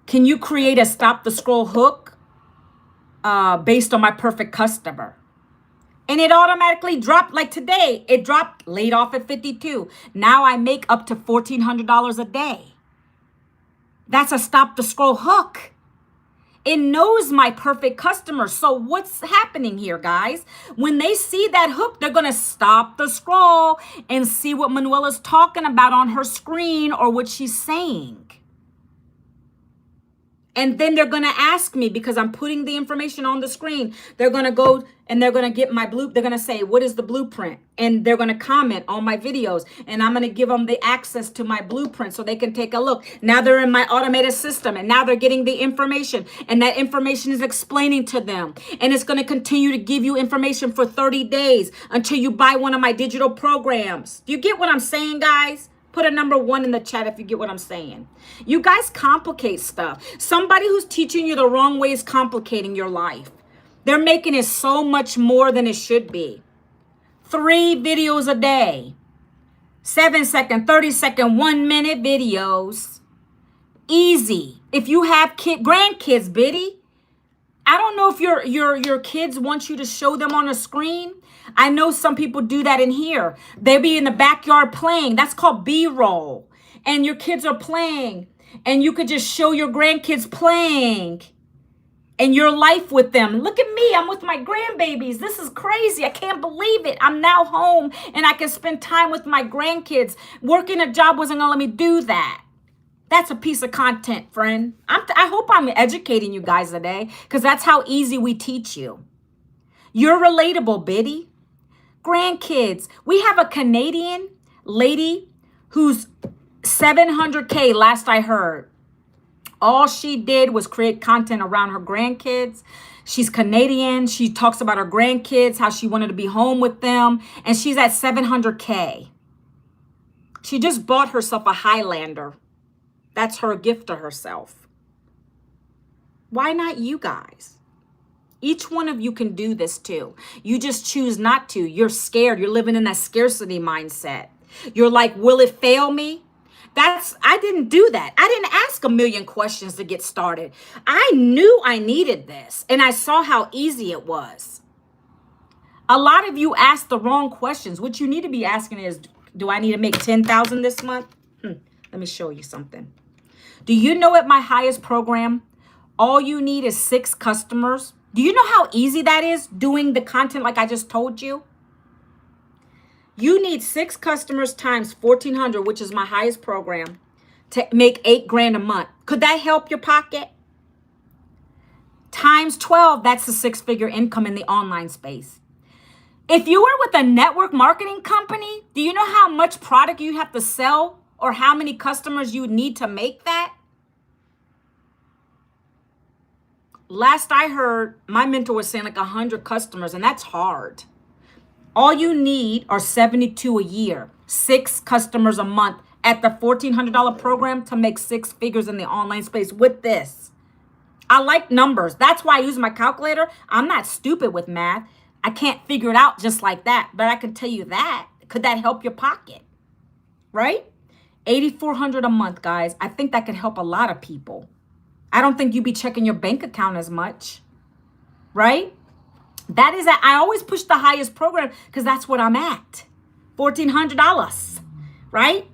can you create a stop the scroll hook based on my perfect customer? And it automatically dropped, like today, it dropped laid off at 52. Now I make up to $1,400 a day. That's a stop the scroll hook. It knows my perfect customer. So what's happening here, guys? When they see that hook, they're going to stop the scroll and see what Manuela's talking about on her screen or what she's saying. And then they're going to ask me because I'm putting the information on the screen. They're going to go and they're going to get my blue. They're going to say, what is the blueprint? And they're going to comment on my videos. And I'm going to give them the access to my blueprint so they can take a look. Now they're in my automated system and now they're getting the information. And that information is explaining to them. And it's going to continue to give you information for 30 days until you buy one of my digital programs. Do you get what I'm saying, guys? Put a number 1 in the chat if you get what I'm saying. You guys complicate stuff. Somebody who's teaching you the wrong way is complicating your life. They're making it so much more than it should be. 3 videos a day. 7-second, 30-second, 1-minute videos. Easy. If you have grandkids, Biddy, I don't know if your kids want you to show them on a screen. I know some people do that in here. They'll be in the backyard playing. That's called B-roll. And your kids are playing. And you could just show your grandkids playing and your life with them. Look at me. I'm with my grandbabies. This is crazy. I can't believe it. I'm now home and I can spend time with my grandkids. Working a job wasn't going to let me do that. That's a piece of content, friend. I hope I'm educating you guys today because that's how easy we teach you. You're relatable, Biddy. Grandkids. We have a Canadian lady who's 700K last I heard. All she did was create content around her grandkids. She's Canadian. She talks about her grandkids, how she wanted to be home with them. And she's at 700K. She just bought herself a Highlander. That's her gift to herself. Why not you guys? Each one of you can do this too. You just choose not to. You're scared. You're living in that scarcity mindset. You're like, will it fail me? I didn't do that. I didn't ask a million questions to get started. I knew I needed this and I saw how easy it was. A lot of you asked the wrong questions. What you need to be asking is, do I need to make 10,000 this month? Let me show you something. Do you know at my highest program, all you need is 6 customers? Do you know how easy that is doing the content like I just told you? You need 6 customers times 1,400, which is my highest program, to make $8,000 a month. Could that help your pocket? Times 12, that's a 6-figure income in the online space. If you were with a network marketing company, do you know how much product you have to sell or how many customers you need to make that? Last I heard, my mentor was saying like 100 customers, and that's hard. All you need are 72 a year, 6 customers a month at the $1,400 program to make 6 figures in the online space with this. I like numbers. That's why I use my calculator. I'm not stupid with math. I can't figure it out just like that, but I can tell you that. Could that help your pocket? Right? $8,400 a month, guys. I think that could help a lot of people. I don't think you'd be checking your bank account as much, right? That is, I always push the highest program because that's what I'm at. $1,400, right?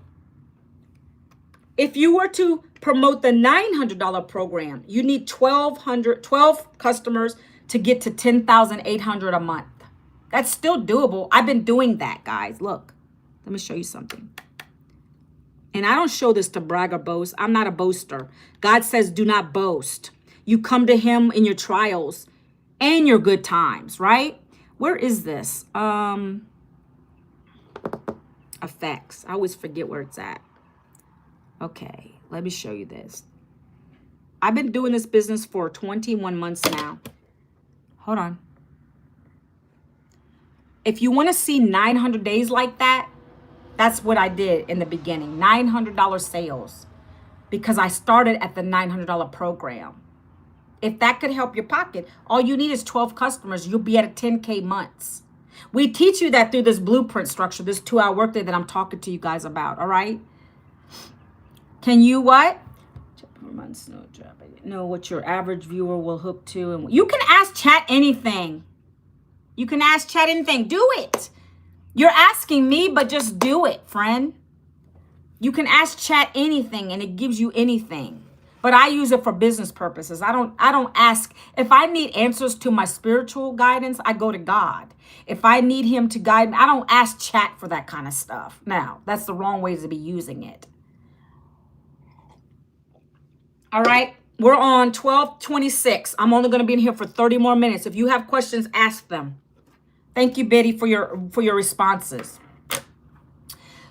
If you were to promote the $900 program, you need 12 customers to get to $10,800 a month. That's still doable. I've been doing that, guys. Look, let me show you something. And I don't show this to brag or boast. I'm not a boaster. God says, do not boast. You come to him in your trials and your good times, right? Where is this? Effects. I always forget where it's at. Okay, let me show you this. I've been doing this business for 21 months now. Hold on. If you want to see 900 days like that, that's what I did in the beginning. $900 sales because I started at the $900 program. If that could help your pocket, all you need is 12 customers. You'll be at a 10K months. We teach you that through this blueprint structure, this 2-hour workday that I'm talking to you guys about. All right. Can you what? Know what your average viewer will hook to. And you can ask chat anything. You can ask chat anything. Do it. You're asking me, but just do it, friend. You can ask chat anything and it gives you anything. But I use it for business purposes. I don't ask. If I need answers to my spiritual guidance, I go to God. If I need him to guide me, I don't ask chat for that kind of stuff. Now, that's the wrong way to be using it. All right. We're on 12:26. I'm only going to be in here for 30 more minutes. If you have questions, ask them. Thank you, Betty, for your responses.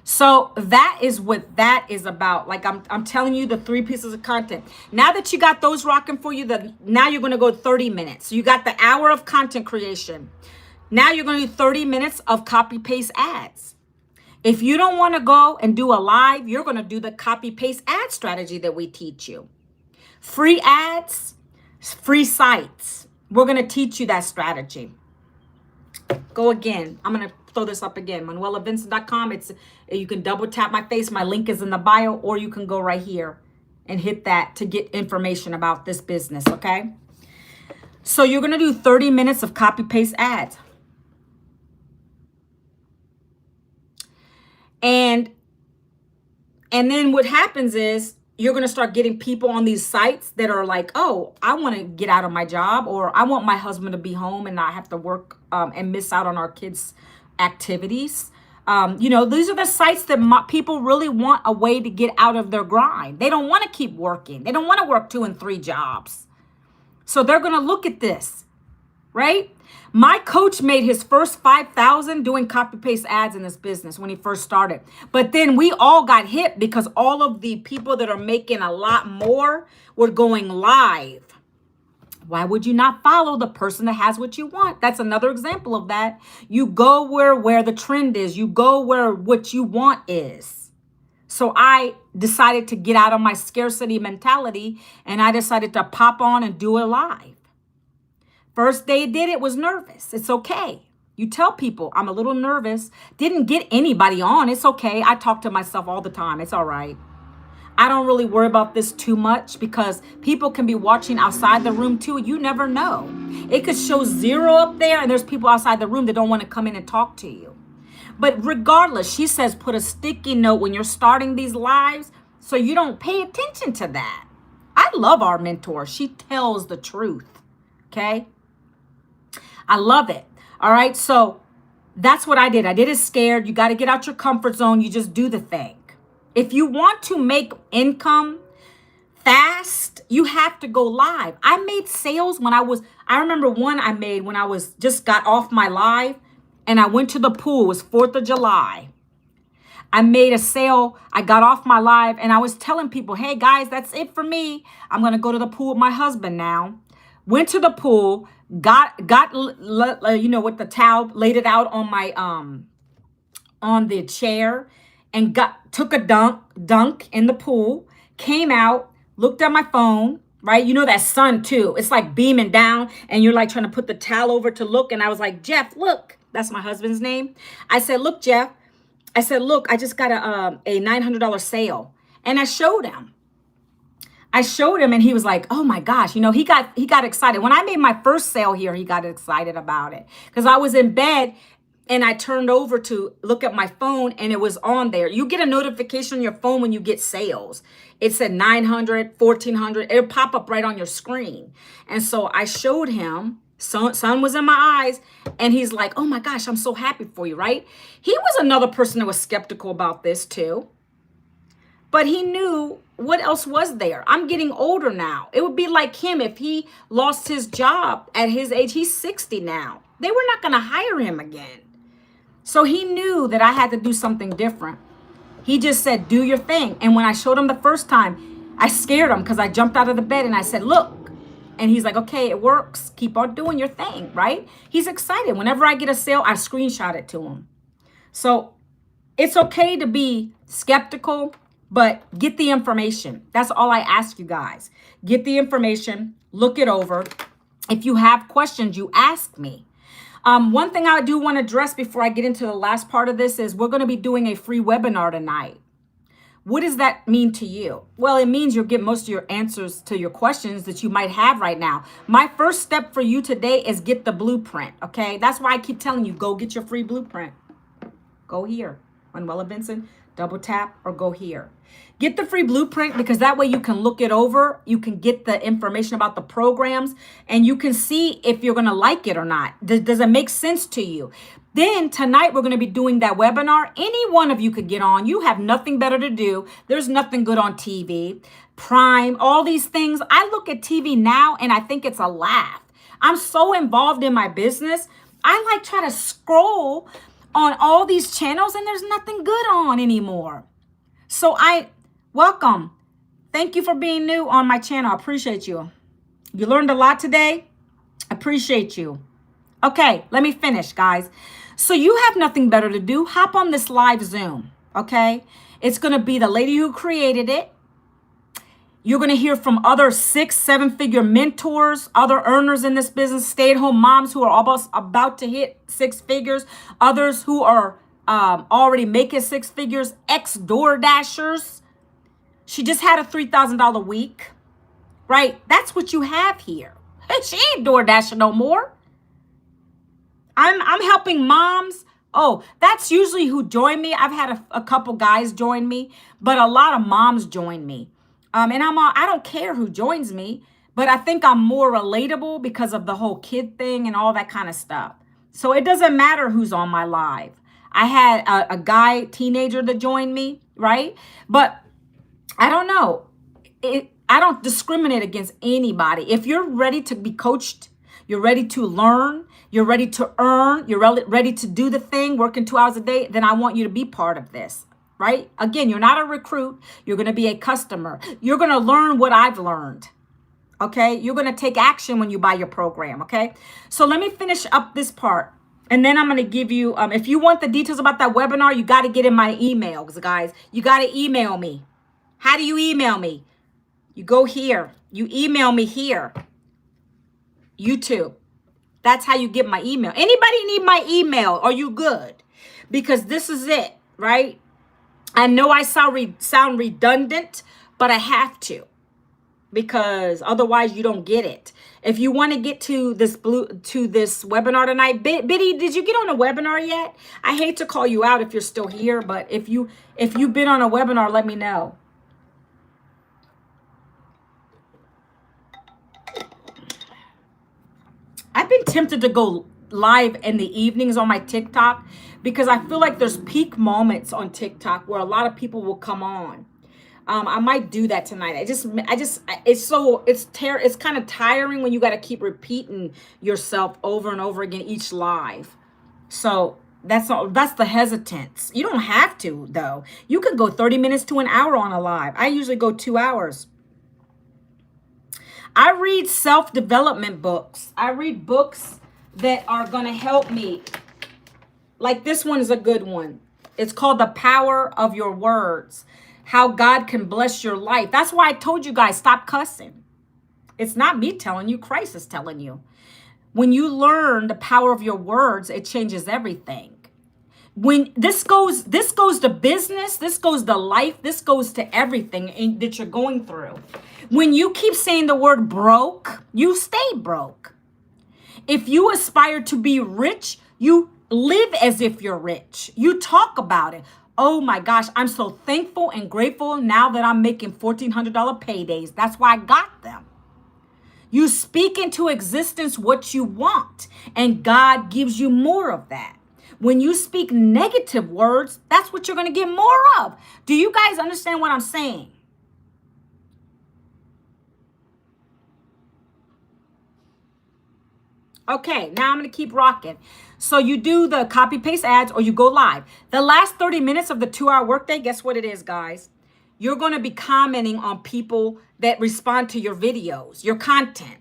So that is what that is about. Like I'm telling you the 3 pieces of content. Now that you got those rocking for you, now you're going to go 30 minutes. So you got the hour of content creation. Now you're going to do 30 minutes of copy paste ads. If you don't want to go and do a live, you're going to do the copy paste ad strategy that we teach you. Free ads, free sites. We're going to teach you that strategy. Go again. I'm going to throw this up again. ManuelaVincent.com. You can double tap my face. My link is in the bio, or you can go right here and hit that to get information about this business. Okay. So you're going to do 30 minutes of copy paste ads. And then what happens is you're going to start getting people on these sites that are like, oh, I want to get out of my job, or I want my husband to be home and not have to work and miss out on our kids' activities. These are the sites that people really want a way to get out of their grind. They don't want to keep working. They don't want to work 2 and 3 jobs. So they're going to look at this, right? My coach made his first 5,000 doing copy paste ads in this business when he first started. But then we all got hit because all of the people that are making a lot more were going live. Why would you not follow the person that has what you want? That's another example of that. You go where the trend is. You go where what you want is. So I decided to get out of my scarcity mentality, and I decided to pop on and do it live. First day I did it was nervous. It's okay. You tell people I'm a little nervous. Didn't get anybody on. It's okay. I talk to myself all the time. It's all right. I don't really worry about this too much because people can be watching outside the room too. You never know. It could show 0 up there and there's people outside the room that don't want to come in and talk to you. But regardless, she says put a sticky note when you're starting these lives so you don't pay attention to that. I love our mentor. She tells the truth. Okay? I love it. All right. So that's what I did. I did it scared. You got to get out your comfort zone. You just do the thing. If you want to make income fast, you have to go live. I made sales I remember one I made when I just got off my live and I went to the pool. It was 4th of July. I made a sale. I got off my live and I was telling people, hey guys, that's it for me. I'm going to go to the pool with my husband now. Went to the pool, got with the towel, laid it out on my on the chair, and took a dunk in the pool. Came out, looked at my phone. Right, you know that sun too. It's like beaming down, and you're like trying to put the towel over to look. And I was like, Jeff, look, that's my husband's name. I said, look, Jeff. I said, look, I just got a $900 sale, and I showed him. And he was like, oh my gosh, he got excited. When I made my first sale here, he got excited about it because I was in bed and I turned over to look at my phone and it was on there. You get a notification on your phone when you get sales. It said 900, 1400. It'll pop up right on your screen. And so I showed him, sun was in my eyes, and he's like, oh my gosh, I'm so happy for you, right? He was another person that was skeptical about this too. But he knew what else was there. I'm getting older now. It would be like him if he lost his job at his age. He's 60 now. They were not going to hire him again. So he knew that I had to do something different. He just said, do your thing. And when I showed him the first time, I scared him because I jumped out of the bed and I said, look. And he's like, okay, it works. Keep on doing your thing, right? He's excited. Whenever I get a sale, I screenshot it to him. So it's okay to be skeptical, but get the information. That's all I ask you guys. Get the information, look it over. If you have questions, you ask me. One thing I do want to address before I get into the last part of this is we're going to be doing a free webinar tonight. What does that mean to you? Well, it means you'll get most of your answers to your questions that you might have right now. My first step for you today is get the blueprint, okay? That's why I keep telling you, go get your free blueprint. Go here, Manuela Benson, double tap or go here. Get the free blueprint because that way you can look it over. You can get the information about the programs and you can see if you're going to like it or not. Does it make sense to you? Then tonight we're going to be doing that webinar. Any one of you could get on. You have nothing better to do. There's nothing good on TV, Prime, all these things. I look at TV now and I think it's a laugh. I'm so involved in my business. I like try to scroll on all these channels and there's nothing good on anymore. So welcome. Thank you for being new on my channel. I appreciate you. You learned a lot today. Appreciate you. Okay, let me finish, guys. So you have nothing better to do. Hop on this live Zoom, okay? It's going to be the lady who created it. You're going to hear from other 6, 7-figure mentors, other earners in this business, stay-at-home moms who are almost about to hit 6 figures, others who are already making 6 figures, ex-Door Dashers. She just had a $3,000 week, right? That's what you have here. She ain't door dashing no more. I'm helping moms. Oh, that's usually who join me. I've had a couple guys join me, but a lot of moms join me. And I don't care who joins me, but I think I'm more relatable because of the whole kid thing and all that kind of stuff. So it doesn't matter who's on my live. I had a guy, teenager that joined me, right? But I don't know. I don't discriminate against anybody. If you're ready to be coached, you're ready to learn, you're ready to earn, you're ready to do the thing, working 2 hours a day, then I want you to be part of this, right? Again, you're not a recruit. You're going to be a customer. You're going to learn what I've learned. Okay. You're going to take action when you buy your program. Okay. So let me finish up this part. And then I'm going to give you, if you want the details about that webinar, you got to get in my emails, guys. You got to email me. How do you email me? You go here. You email me here. YouTube. That's how you get my email. Anybody need my email? Are you good? Because this is it, right? I know I sound redundant, but I have to, because otherwise you don't get it. If you want to get to this webinar tonight, Biddy, did you get on a webinar yet? I hate to call you out if you're still here, but if you've been on a webinar, let me know. I've been tempted to go live in the evenings on my TikTok because I feel like there's peak moments on TikTok where a lot of people will come on. I might do that tonight. It's kind of tiring when you got to keep repeating yourself over and over again each live. So that's the hesitance. You don't have to though. You could go 30 minutes to an hour on a live. I usually go 2 hours. I read self-development books. I read books that are going to help me. Like this one is a good one. It's called The Power of Your Words. How God can bless your life. That's why I told you guys, stop cussing. It's not me telling you, Christ is telling you. When you learn the power of your words, it changes everything. When this goes to business, this goes to life, this goes to everything that you're going through. When you keep saying the word broke, you stay broke. If you aspire to be rich, you live as if you're rich. You talk about it. Oh my gosh, I'm so thankful and grateful now that I'm making $1,400 paydays. That's why I got them. You speak into existence what you want, and God gives you more of that. When you speak negative words, that's what you're going to get more of. Do you guys understand what I'm saying? Okay, now I'm going to keep rocking. So you do the copy paste ads or you go live. The last 30 minutes of the 2-hour workday, guess what it is, guys? You're going to be commenting on people that respond to your videos, your content.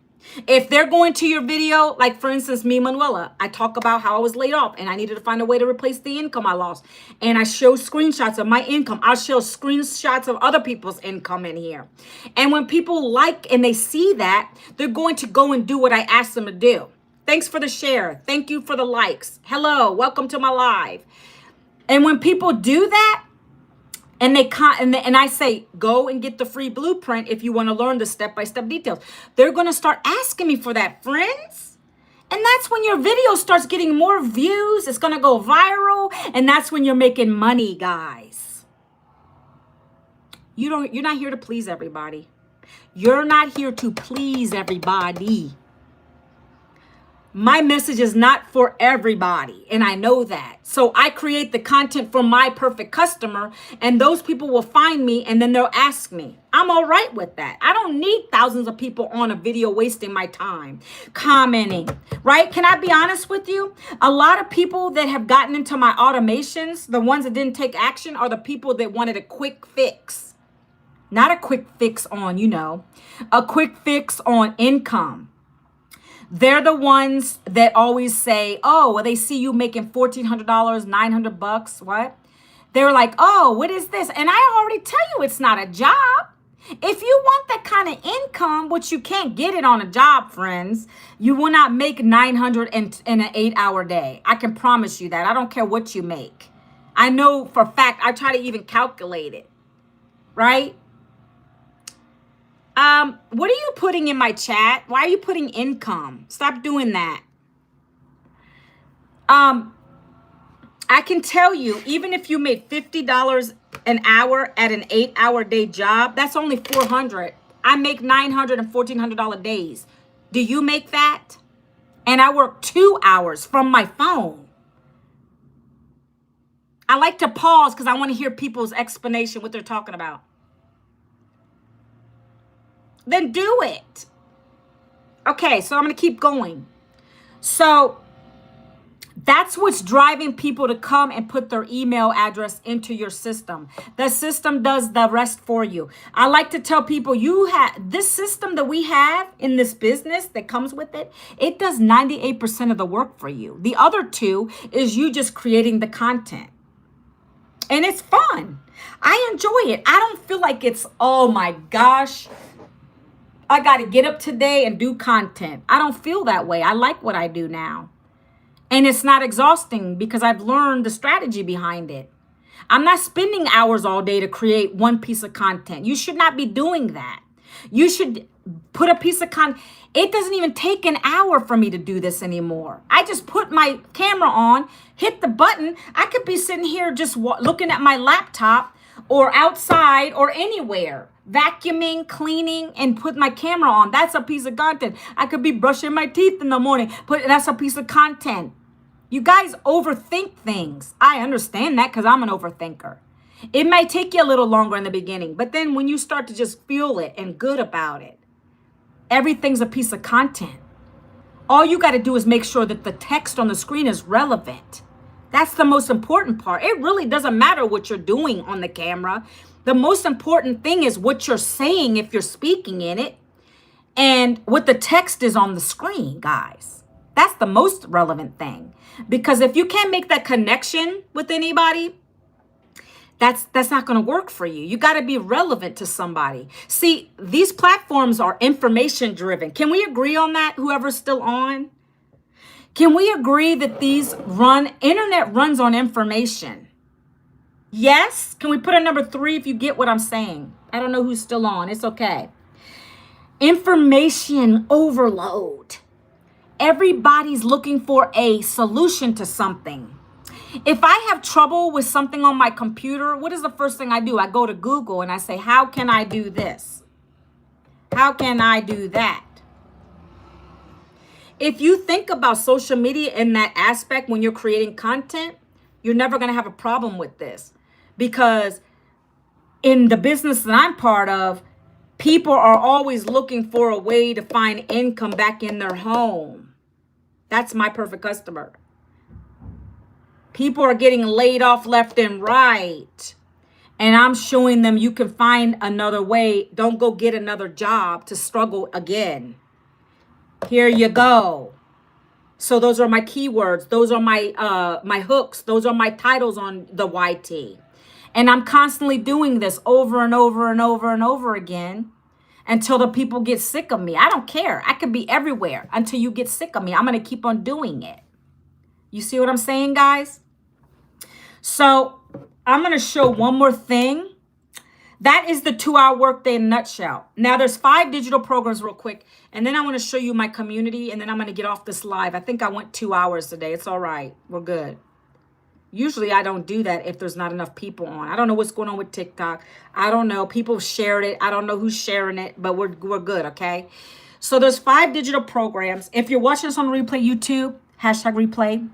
If they're going to your video, like for instance, me, Manuela, I talk about how I was laid off and I needed to find a way to replace the income I lost. And I show screenshots of my income. I'll show screenshots of other people's income in here. And when people like and they see that, they're going to go and do what I asked them to do. Thanks for the share. Thank you for the likes. Hello, welcome to my live. And when people do that, and I say, go and get the free blueprint if you want to learn the step-by-step details. They're going to start asking me for that, friends. And that's when your video starts getting more views. It's going to go viral. And that's when you're making money, guys. You're not here to please everybody. You're not here to please everybody. My message is not for everybody, and I know that. So I create the content for my perfect customer, and those people will find me, and then they'll ask me. I'm all right with that. I don't need thousands of people on a video wasting my time, commenting, right? Can I be honest with you? A lot of people that have gotten into my automations, the ones that didn't take action, are the people that wanted a quick fix. Not a quick fix on, a quick fix on income. They're the ones that always say, oh, well, they see you making $1,400, $900. What? They're like, oh, what is this? And I already tell you it's not a job. If you want that kind of income, which you can't get it on a job, friends, you will not make $900 in an 8-hour day. I can promise you that. I don't care what you make. I know for a fact, I try to even calculate it, right? What are you putting in my chat? Why are you putting income? Stop doing that. I can tell you, even if you made $50 an hour at an 8-hour day job, that's only $400. I make $900 and $1,400 days. Do you make that? And I work 2 hours from my phone. I like to pause because I want to hear people's explanation, what they're talking about. Then do it. Okay, so I'm going to keep going. So that's what's driving people to come and put their email address into your system. The system does the rest for you. I like to tell people, you have this system that we have in this business that comes with it. It does 98% of the work for you. The other 2 is you just creating the content. And it's fun. I enjoy it. I don't feel like it's, oh my gosh, I got to get up today and do content. I don't feel that way. I like what I do now. And it's not exhausting because I've learned the strategy behind it. I'm not spending hours all day to create one piece of content. You should not be doing that. You should put a piece of content. It doesn't even take an hour for me to do this anymore. I just put my camera on, hit the button. I could be sitting here just looking at my laptop or outside or anywhere, vacuuming, cleaning, and put my camera on. That's a piece of content. I could be brushing my teeth in the morning, but that's a piece of content. You guys overthink things. I understand that because I'm an overthinker. It may take you a little longer in the beginning, but then when you start to just feel it and good about it, everything's a piece of content. All you got to do is make sure that the text on the screen is relevant. That's the most important part. It really doesn't matter what you're doing on the camera. The most important thing is what you're saying if you're speaking in it and what the text is on the screen, guys. That's the most relevant thing. Because if you can't make that connection with anybody, that's not going to work for you. You got to be relevant to somebody. See, these platforms are information driven. Can we agree on that? Whoever's still on? Can we agree that internet runs on information? Yes? Can we put a number 3 if you get what I'm saying? I don't know who's still on. It's okay. Information overload. Everybody's looking for a solution to something. If I have trouble with something on my computer, what is the first thing I do? I go to Google and I say, how can I do this? How can I do that? If you think about social media in that aspect when you're creating content, you're never going to have a problem with this. Because in the business that I'm part of, people are always looking for a way to find income back in their home. That's my perfect customer. People are getting laid off left and right. And I'm showing them you can find another way. Don't go get another job to struggle again. Here you go. So those are my keywords. Those are my hooks. Those are my titles on the YT. And I'm constantly doing this over and over and over and over again until the people get sick of me. I don't care. I could be everywhere until you get sick of me. I'm going to keep on doing it. You see what I'm saying, guys? So I'm going to show one more thing. That is the 2-hour workday in a nutshell. Now there's 5 digital programs real quick. And then I want to show you my community. And then I'm going to get off this live. I think I went 2 hours today. It's all right. We're good. Usually I don't do that if there's not enough people on. I don't know what's going on with TikTok. I don't know. People shared it. I don't know who's sharing it, but we're good, okay? So there's 5 digital programs. If you're watching this on replay, YouTube, #replay.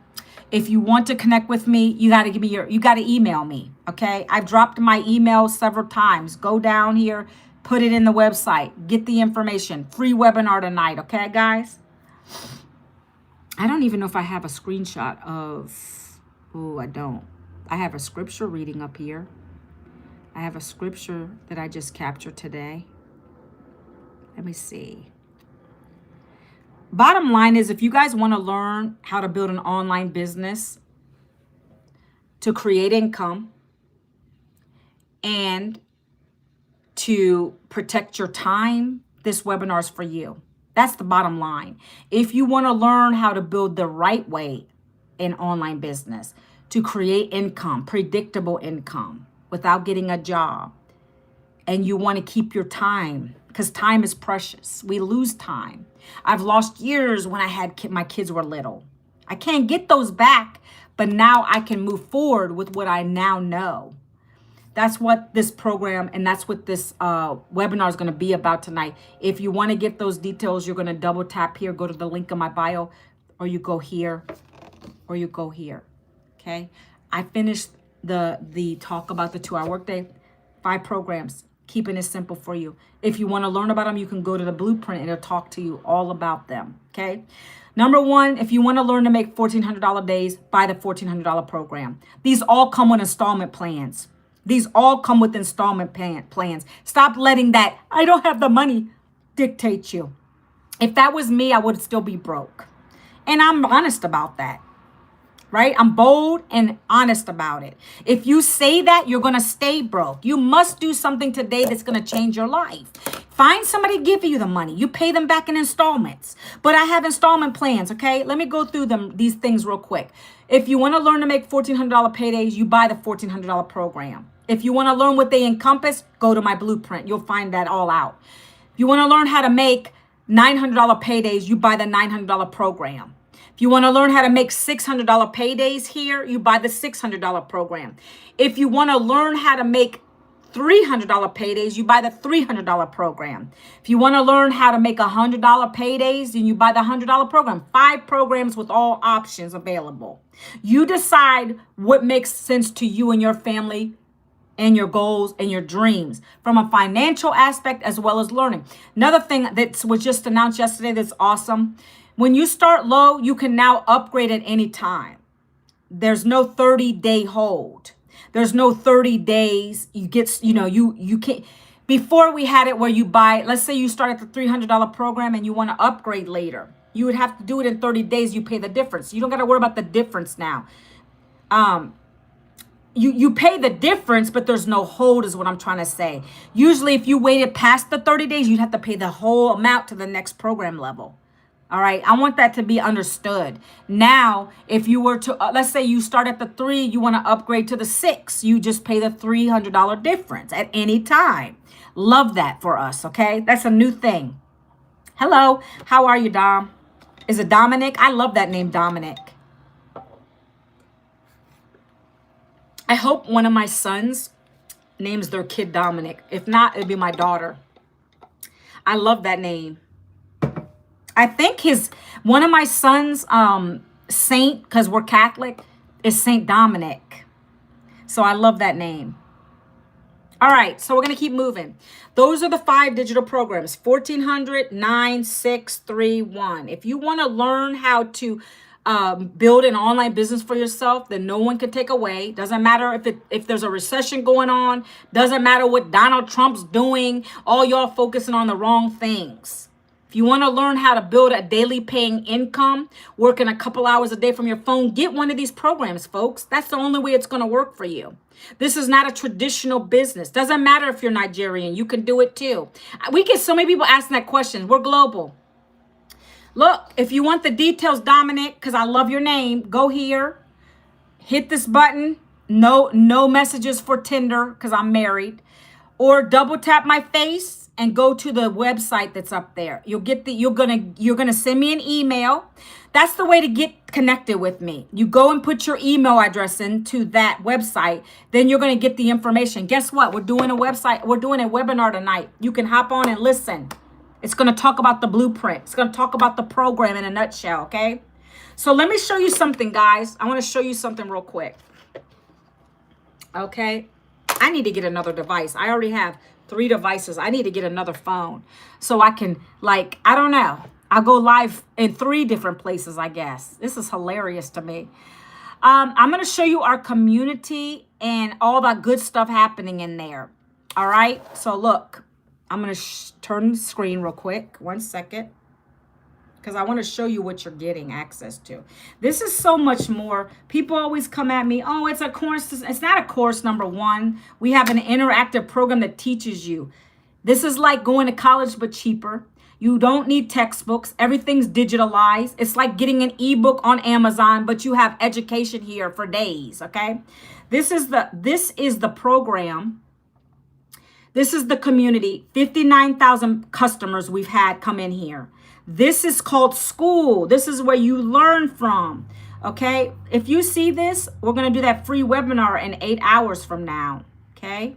If you want to connect with me, you got to email me, okay? I've dropped my email several times. Go down here, put it in the website, get the information. Free webinar tonight, okay, guys? I don't even know if I have a screenshot of... Oh, I don't. I have a scripture reading up here. I have a scripture that I just captured today. Let me see. Bottom line is, if you guys want to learn how to build an online business to create income and to protect your time, this webinar is for you. That's the bottom line. If you want to learn how to build the right way in online business to create income, predictable income without getting a job, and you want to keep your time, because time is precious. We lose time. I've lost years when I had my kids were little. I can't get those back, but now I can move forward with what I now know. That's what this program and that's what this webinar is going to be about tonight. If you want to get those details, you're going to double tap here, go to the link in my bio, or you go here, or you go here. Okay. I finished the talk about the 2-hour workday, 5 programs, keeping it simple for you. If you want to learn about them, you can go to the blueprint and it'll talk to you all about them. Okay. Number 1, if you want to learn to make $1,400 days, buy the $1,400 program. These all come with installment plans. These all come with installment plans. Stop letting that "I don't have the money" dictate you. If that was me, I would still be broke. And I'm honest about that. Right? I'm bold and honest about it. If you say that, you're going to stay broke. You must do something today that's going to change your life. Find somebody to give you the money. You pay them back in installments. But I have installment plans, okay? Let me go through these things real quick. If you want to learn to make $1,400 paydays, you buy the $1,400 program. If you want to learn what they encompass, go to my blueprint. You'll find that all out. If you want to learn how to make $900 paydays, you buy the $900 program. If you want to learn how to make $600 paydays here, you buy the $600 program. If you want to learn how to make $300 paydays, you buy the $300 program. If you want to learn how to make $100 paydays, then you buy the $100 program. 5 programs with all options available. You decide what makes sense to you and your family and your goals and your dreams from a financial aspect as well as learning. Another thing that was just announced yesterday that's awesome. When you start low, you can now upgrade at any time. There's no 30-day hold. There's no 30 days. You can't. Before we had it where you buy, let's say you start at the $300 program and you want to upgrade later. You would have to do it in 30 days. You pay the difference. You don't got to worry about the difference now. You pay the difference, but there's no hold is what I'm trying to say. Usually if you waited past the 30 days, you'd have to pay the whole amount to the next program level. All right. I want that to be understood. Now, if you were to, let's say you start at the 3, you want to upgrade to the 6, you just pay the $300 difference at any time. Love that for us. Okay. That's a new thing. Hello. How are you, Dom? Is it Dominic? I love that name, Dominic. I hope one of my sons names their kid Dominic. If not, it'd be my daughter. I love that name. I think one of my sons, saint, because we're Catholic, is Saint Dominic. So I love that name. All right, so we're going to keep moving. Those are the 5 digital programs, 1,400, 9, 6, 3, 1. If you want to learn how to build an online business for yourself that no one can take away, doesn't matter if there's a recession going on, doesn't matter what Donald Trump's doing, all y'all focusing on the wrong things. If you want to learn how to build a daily paying income, working a couple hours a day from your phone, get one of these programs, folks. That's the only way it's going to work for you. This is not a traditional business. Doesn't matter if you're Nigerian. You can do it too. We get so many people asking that question. We're global. Look, if you want the details, Dominic, because I love your name, go here, hit this button. No messages for Tinder because I'm married. Or double tap my face and go to the website that's up there. You're gonna send me an email. That's the way to get connected with me. You go and put your email address into that website, then you're gonna get the information. Guess what? We're doing a webinar tonight. You can hop on and listen. It's gonna talk about the blueprint. It's gonna talk about the program in a nutshell, okay? So let me show you something, guys. I wanna show you something real quick. Okay, I need to get another device. I already have 3 devices. I need to get another phone so I can, I don't know. I'll go live in 3 different places, I guess. This is hilarious to me. I'm going to show you our community and all that good stuff happening in there. All right. So look, I'm going to turn the screen real quick. 1 second. Because I want to show you what you're getting access to. This is so much more. People always come at me, oh, it's a course. It's not a course, number 1. We have an interactive program that teaches you. This is like going to college, but cheaper. You don't need textbooks. Everything's digitalized. It's like getting an ebook on Amazon, but you have education here for days, okay? This is the program This is the community. 59,000 customers we've had come in here. This is called school. This is where you learn from. Okay. If you see this, we're going to do that free webinar in 8 hours from now. Okay.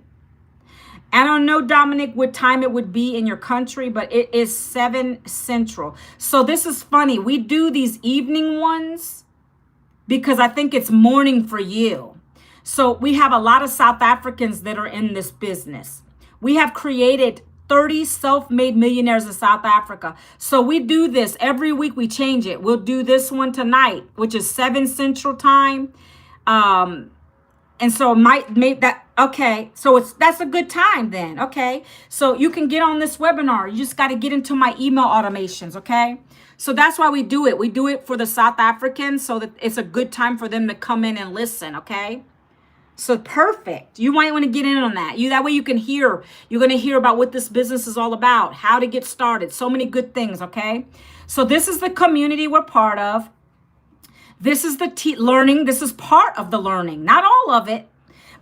I don't know, Dominic, what time it would be in your country, but it is 7 Central. So this is funny. We do these evening ones because I think it's morning for you. So we have a lot of South Africans that are in this business. We have created 30 self-made millionaires in South Africa. So we do this every week. We change it. We'll do this one tonight, which is 7 Central time. And so might make that, okay. So that's a good time then. Okay. So you can get on this webinar. You just got to get into my email automations. Okay. So that's why we do it. We do it for the South Africans so that it's a good time for them to come in and listen. Okay. So perfect. You might want to get in on that. That way you can hear, you're going to hear about what this business is all about, how to get started. So many good things. Okay. So this is the community we're part of. This is the learning. This is part of the learning, not all of it,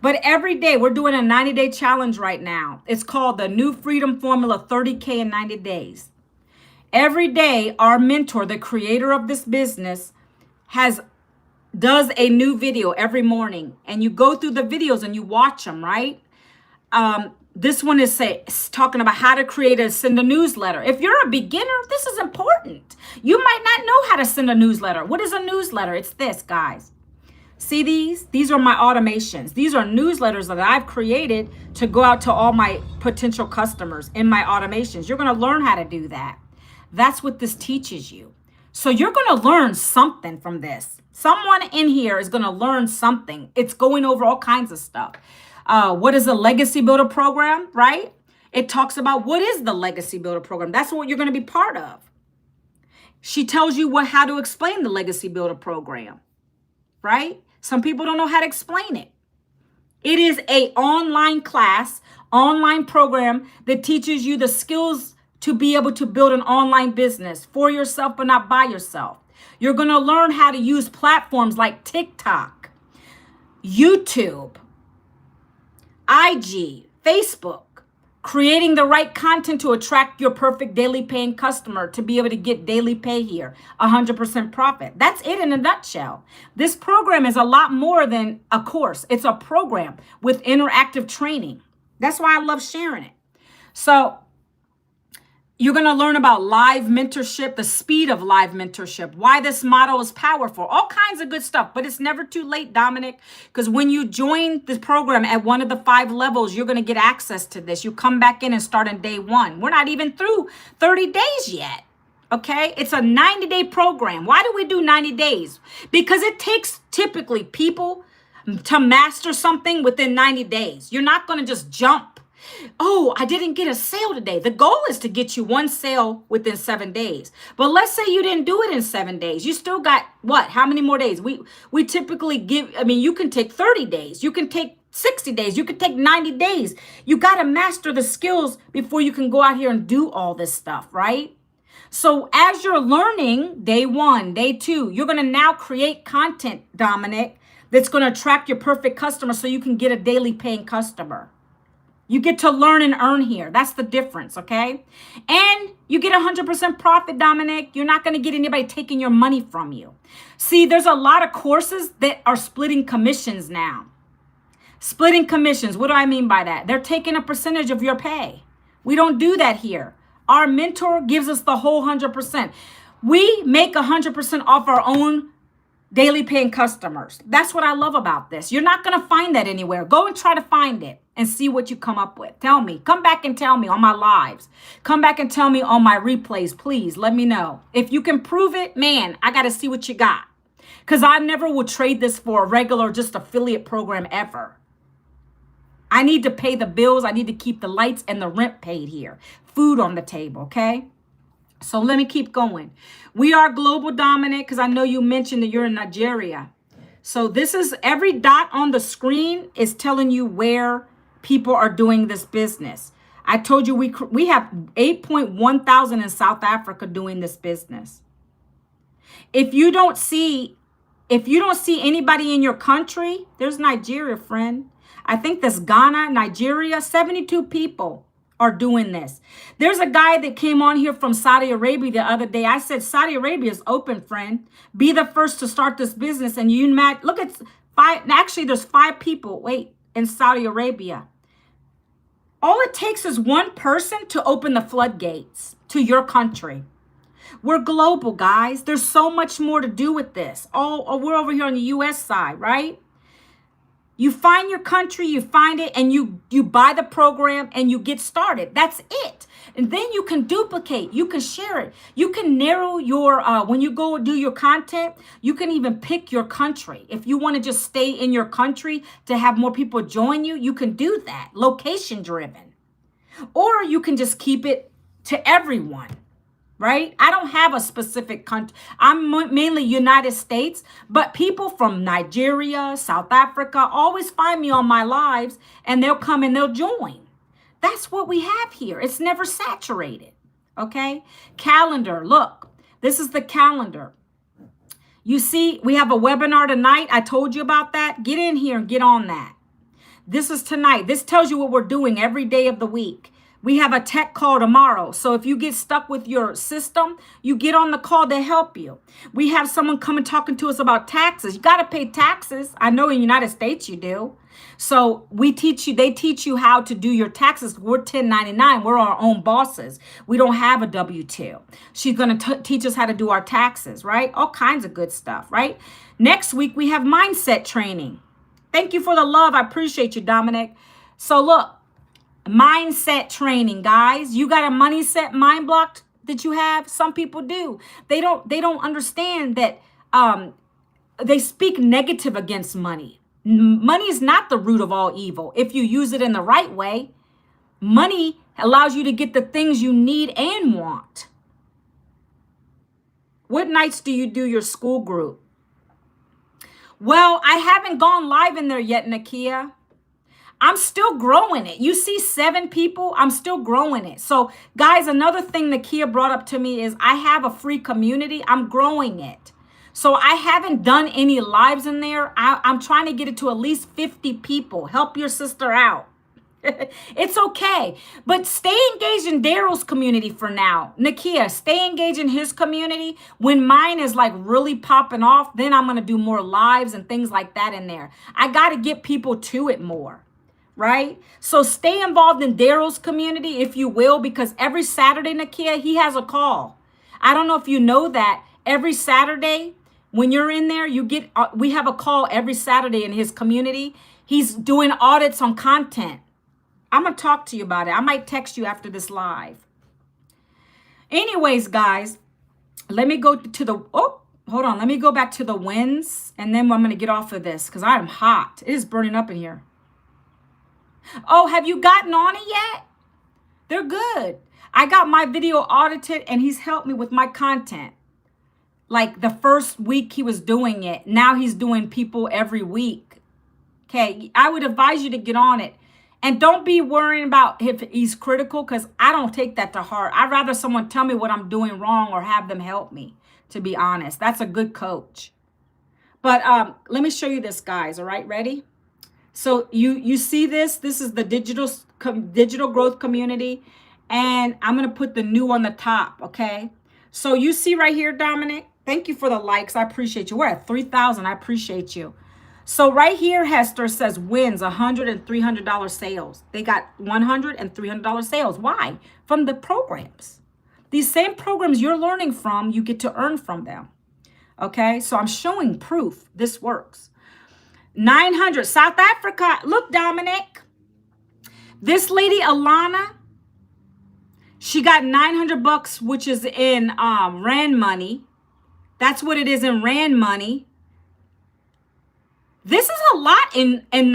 but every day we're doing a 90-day challenge right now. It's called the New Freedom Formula 30K in 90 days. Every day, our mentor, the creator of this business, does a new video every morning, and you go through the videos and you watch them, right? This one is talking about how to send a newsletter. If you're a beginner, this is important. You might not know how to send a newsletter. What is a newsletter? It's this, guys. See these? These are my automations. These are newsletters that I've created to go out to all my potential customers in my automations. You're going to learn how to do that. That's what this teaches you. So you're going to learn something from this. Someone in here is going to learn something. It's going over all kinds of stuff. What is a legacy builder program, right? It talks about what is the legacy builder program. That's what you're going to be part of. She tells you how to explain the legacy builder program, right? Some people don't know how to explain it. It is an online class, online program that teaches you the skills to be able to build an online business for yourself, but not by yourself. You're going to learn how to use platforms like TikTok, YouTube, IG, Facebook, creating the right content to attract your perfect daily paying customer to be able to get daily pay here, 100% profit. That's it in a nutshell. This program is a lot more than a course. It's a program with interactive training. That's why I love sharing it. So you're going to learn about live mentorship, the speed of live mentorship, why this model is powerful, all kinds of good stuff. But it's never too late, Dominic, because when you join the program at one of the 5 levels, you're going to get access to this. You come back in and start on day 1. We're not even through 30 days yet. Okay, it's a 90-day program. Why do we do 90 days? Because it takes typically people to master something within 90 days. You're not going to just jump. Oh, I didn't get a sale today. The goal is to get you 1 sale within 7 days. But let's say you didn't do it in 7 days. You still got what? How many more days? We typically you can take 30 days. You can take 60 days. You can take 90 days. You got to master the skills before you can go out here and do all this stuff, right? So as you're learning day 1, day 2, you're going to now create content, Dominic, that's going to attract your perfect customer so you can get a daily paying customer. You get to learn and earn here. That's the difference, okay? And you get 100% profit, Dominic. You're not going to get anybody taking your money from you. See, there's a lot of courses that are splitting commissions now. Splitting commissions. What do I mean by that? They're taking a percentage of your pay. We don't do that here. Our mentor gives us the whole 100%. We make 100% off our own daily paying customers. That's what I love about this. You're not going to find that anywhere. Go and try to find it and see what you come up with. Tell me. Come back and tell me on my lives. Come back and tell me on my replays. Please let me know. If you can prove it, man, I got to see what you got. Because I never will trade this for a regular just affiliate program ever. I need to pay the bills. I need to keep the lights and the rent paid here. Food on the table, okay? So let me keep going. We are global, Dominic, because I know you mentioned that you're in Nigeria. So this is every dot on the screen is telling you where people are doing this business. I told you we have 8.1 thousand in South Africa doing this business. If you don't see anybody in your country, there's Nigeria, friend. I think that's Ghana, Nigeria, 72 people are doing this. There's a guy that came on here from Saudi Arabia the other day. I said, Saudi Arabia is open, friend. Be the first to start this business. And you match, look at five, actually there's 5 people, wait, in Saudi Arabia. All it takes is one person to open the floodgates to your country. We're global, guys. There's so much more to do with this. We're over here on the U.S. side, right? You find your country, you find it, and you buy the program and you get started. That's it. And then you can duplicate, you can share it. You can narrow your, when you go do your content, you can even pick your country. If you want to just stay in your country to have more people join you, you can do that, location driven. Or you can just keep it to everyone. Right? I don't have a specific country. I'm mainly United States, but people from Nigeria, South Africa always find me on my lives and they'll come and they'll join. That's what we have here. It's never saturated. Okay? Calendar. Look, this is the calendar. You see, we have a webinar tonight. I told you about that. Get in here and get on that. This is tonight. This tells you what we're doing every day of the week. We have a tech call tomorrow. So if you get stuck with your system, you get on the call to help you. We have someone coming talking to us about taxes. You got to pay taxes. I know in the United States you do. So they teach you how to do your taxes. We're 1099. We're our own bosses. We don't have a W-2. She's going to teach us how to do our taxes, right? All kinds of good stuff, right? Next week, we have mindset training. Thank you for the love. I appreciate you, Dominic. So look. Mindset training, guys. You got a money set mind block that you have? Some people do. They don't understand that they speak negative against money. Money is not the root of all evil. If you use it in the right way, money allows you to get the things you need and want. What nights do you do your school group? Well, I haven't gone live in there yet, Nakia. I'm still growing it. You see 7 people, I'm still growing it. So guys, another thing that Kia brought up to me is I have a free community. I'm growing it. So I haven't done any lives in there. I'm trying to get it to at least 50 people. Help your sister out. It's okay. But stay engaged in Daryl's community for now. Nakia, stay engaged in his community. When mine is like really popping off, then I'm going to do more lives and things like that in there. I got to get people to it more. Right? So stay involved in Daryl's community, if you will, because every Saturday, Nakia, he has a call. I don't know if you know that. Every Saturday, when you're in there, we have a call every Saturday in his community. He's doing audits on content. I'm going to talk to you about it. I might text you after this live. Anyways, guys, let me go to hold on. Let me go back to the wins, and then I'm going to get off of this because I'm hot. It is burning up in here. Oh, have you gotten on it yet? They're good. I got my video audited and he's helped me with my content. Like the first week he was doing it. Now he's doing people every week. Okay. I would advise you to get on it. And don't be worrying about if he's critical because I don't take that to heart. I'd rather someone tell me what I'm doing wrong or have them help me, to be honest. That's a good coach. But let me show you this, guys. All right, ready? So you see this? This is the digital growth community. And I'm going to put the new on the top, okay? So you see right here, Dominic? Thank you for the likes. I appreciate you. We're at 3,000. I appreciate you. So right here, Hester says wins $100 and $300 sales. They got $100 and $300 sales. Why? From the programs. These same programs you're learning from, you get to earn from them. Okay? So I'm showing proof this works. 900 South Africa. Look, Dominic. This lady, Alana, she got $900, which is in Rand money. That's what it is in Rand money. This is a lot in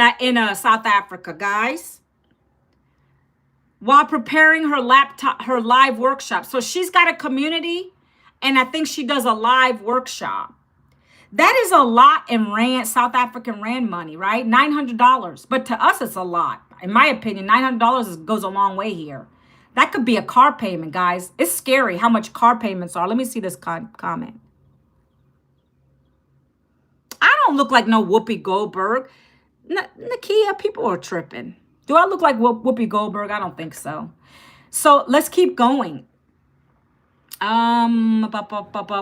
South Africa, guys. While preparing her live workshop. So she's got a community, and I think she does a live workshop. That is a lot in Rand, South African Rand money, right? $900. But to us, it's a lot. In my opinion, $900 goes a long way here. That could be a car payment, guys. It's scary how much car payments are. Let me see this comment. I don't look like no Whoopi Goldberg. Nakia, people are tripping. Do I look like Whoopi Goldberg? I don't think so. So let's keep going.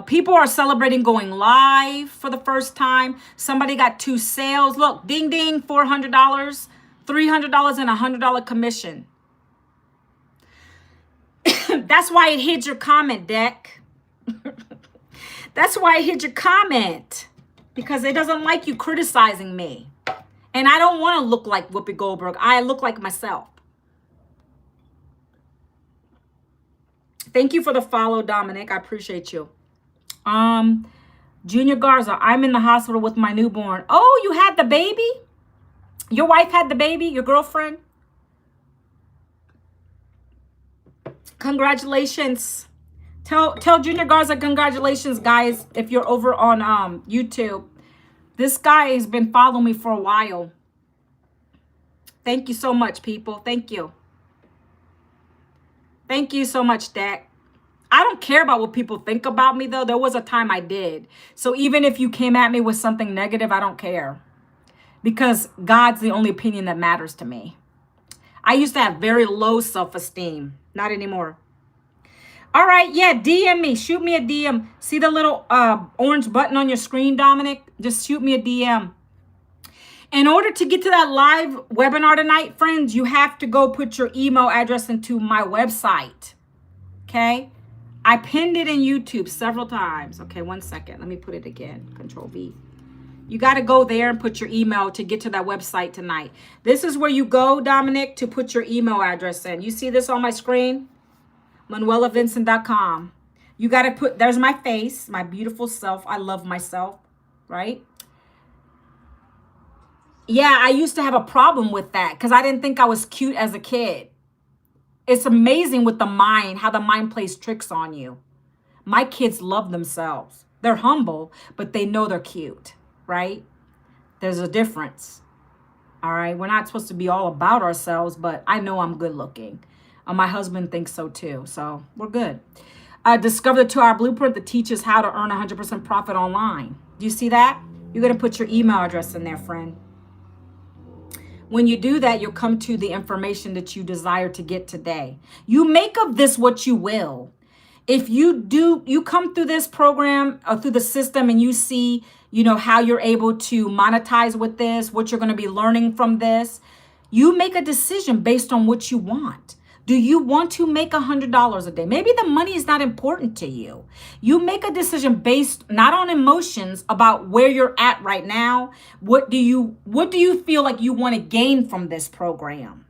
People are celebrating going live for the first time. Somebody got 2 sales. Look, ding ding, $400, $300, and $100 commission. That's why it hid your comment, Deck. That's why it hid your comment, because it doesn't like you criticizing me. And I don't want to look like Whoopi Goldberg. I look like myself. Thank you for the follow, Dominic. I appreciate you. Junior Garza, I'm in the hospital with my newborn. Oh, you had the baby? Your wife had the baby? Your girlfriend? Congratulations. Tell Junior Garza congratulations, guys, if you're over on YouTube. This guy has been following me for a while. Thank you so much, people. Thank you. Thank you so much, Dak. I don't care about what people think about me, though. There was a time I did. So even if you came at me with something negative, I don't care. Because God's the only opinion that matters to me. I used to have very low self-esteem. Not anymore. All right, yeah, DM me. Shoot me a DM. See the little orange button on your screen, Dominic? Just shoot me a DM. In order to get to that live webinar tonight, friends, you have to go put your email address into my website, okay? I pinned it in YouTube several times. Okay, 1 second. Let me put it again. Control V. You got to go there and put your email to get to that website tonight. This is where you go, Dominic, to put your email address in. You see this on my screen? ManuelaVincent.com. You got to put, there's my face, my beautiful self. I love myself, right? Yeah, I used to have a problem with that because I didn't think I was cute as a kid. It's amazing with the mind, how the mind plays tricks on you. My kids love themselves. They're humble, but they know they're cute, right? There's a difference. All right. We're not supposed to be all about ourselves, but I know I'm good looking. My husband thinks so too. So we're good. Discover the 2-hour blueprint that teaches how to earn 100% profit online. Do you see that? You're going to put your email address in there, friend. When you do that, you'll come to the information that you desire to get today. You make of this what you will. If you come through this program or through the system and you see, how you're able to monetize with this, what you're going to be learning from this, you make a decision based on what you want. Do you want to make $100 a day? Maybe the money is not important to you. You make a decision based not on emotions about where you're at right now. What do you feel like you want to gain from this program?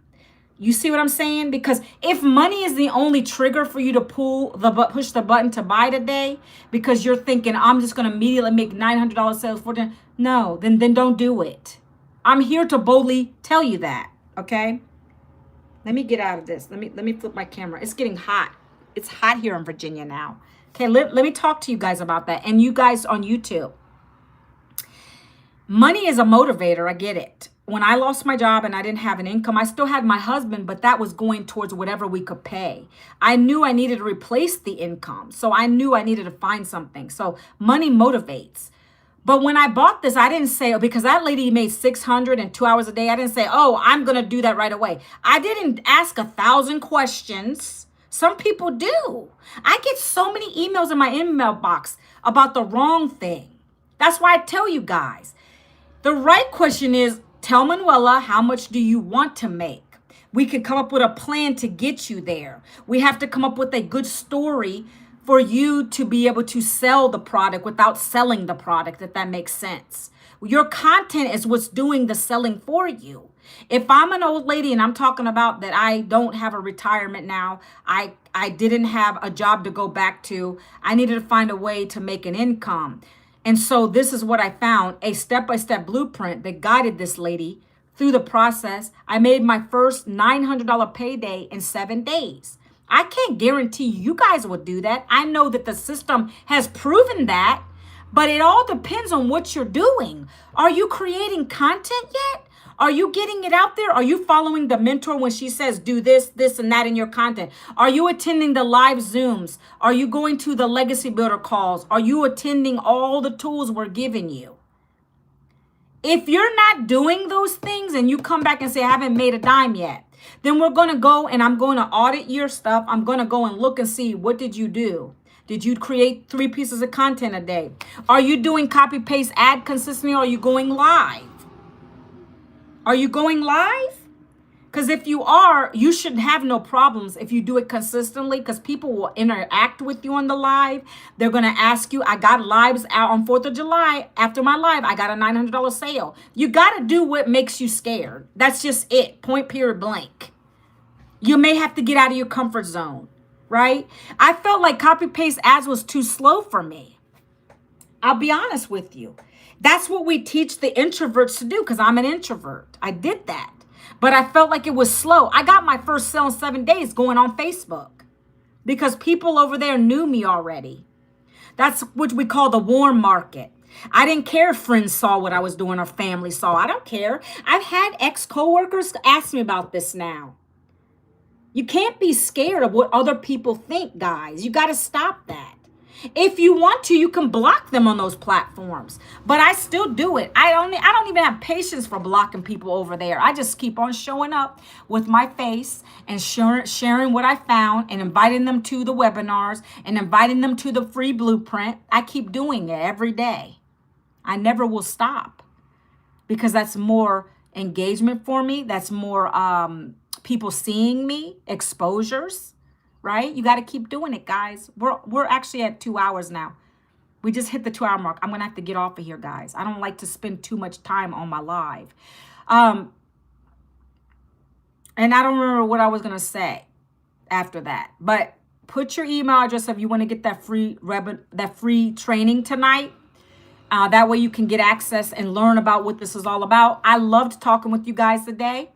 You see what I'm saying? Because if money is the only trigger for you to push the button to buy today, because you're thinking I'm just going to immediately make $900 sales for them, no, then don't do it. I'm here to boldly tell you that. Okay. Let me get out of this. Let me flip my camera. It's getting hot. It's hot here in Virginia now. Okay, let me talk to you guys about that. And you guys on YouTube. Money is a motivator. I get it. When I lost my job and I didn't have an income, I still had my husband, but that was going towards whatever we could pay. I knew I needed to replace the income. So I knew I needed to find something. So money motivates. But when I bought this, I didn't say, because that lady made 600 in 2 hours a day. I didn't say, oh, I'm going to do that right away. I didn't ask 1,000 questions. Some people do. I get so many emails in my email box about the wrong thing. That's why I tell you guys, the right question is, tell Manuela, how much do you want to make? We can come up with a plan to get you there. We have to come up with a good story for you to be able to sell the product without selling the product, if that makes sense. Your content is what's doing the selling for you. If I'm an old lady and I'm talking about that I don't have a retirement now, I didn't have a job to go back to, I needed to find a way to make an income. And so this is what I found, a step-by-step blueprint that guided this lady through the process. I made my first $900 payday in 7 days. I can't guarantee you guys will do that. I know that the system has proven that, but it all depends on what you're doing. Are you creating content yet? Are you getting it out there? Are you following the mentor when she says do this, this, and that in your content? Are you attending the live Zooms? Are you going to the Legacy Builder calls? Are you attending all the tools we're giving you? If you're not doing those things and you come back and say, I haven't made a dime yet, then we're going to go and I'm going to audit your stuff. I'm going to go and look and see, what did you do? Did you create 3 pieces of content a day? Are you doing copy paste ad consistently? Or are you going live? Are you going live? Because if you are, you should have no problems if you do it consistently, because people will interact with you on the live. They're going to ask you, I got lives out on 4th of July. After my live, I got a $900 sale. You got to do what makes you scared. That's just it. Point, period, blank. You may have to get out of your comfort zone, right? I felt like copy paste ads was too slow for me. I'll be honest with you. That's what we teach the introverts to do, because I'm an introvert. I did that. But I felt like it was slow. I got my first sale in 7 days going on Facebook because people over there knew me already. That's what we call the warm market. I didn't care if friends saw what I was doing or family saw. I don't care. I've had ex-coworkers ask me about this now. You can't be scared of what other people think, guys. You got to stop that. If you want to, you can block them on those platforms. But I still do it. I don't even have patience for blocking people over there. I just keep on showing up with my face and sharing what I found and inviting them to the webinars and inviting them to the free blueprint. I keep doing it every day. I never will stop, because that's more engagement for me. That's more people seeing me, exposures. Right? You got to keep doing it, guys. We're actually at 2 hours now. We just hit the 2 hour mark. I'm going to have to get off of here, guys. I don't like to spend too much time on my live. And I don't remember what I was going to say after that. But put your email address if you want to get that free training tonight. That way you can get access and learn about what this is all about. I loved talking with you guys today.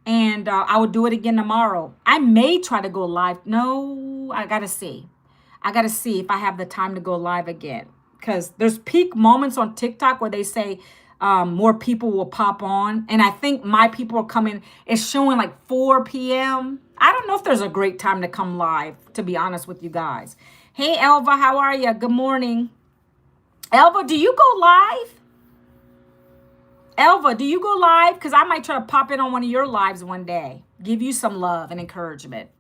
And I will do it again tomorrow. I may try to go live. No, I got to see. I got to see if I have the time to go live again. Because there's peak moments on TikTok where they say more people will pop on. And I think my people are coming. It's showing like 4 p.m. I don't know if there's a great time to come live, to be honest with you guys. Hey, Elva, how are you? Good morning. Elva, do you go live? Elva, do you go live? Because I might try to pop in on one of your lives one day. Give you some love and encouragement.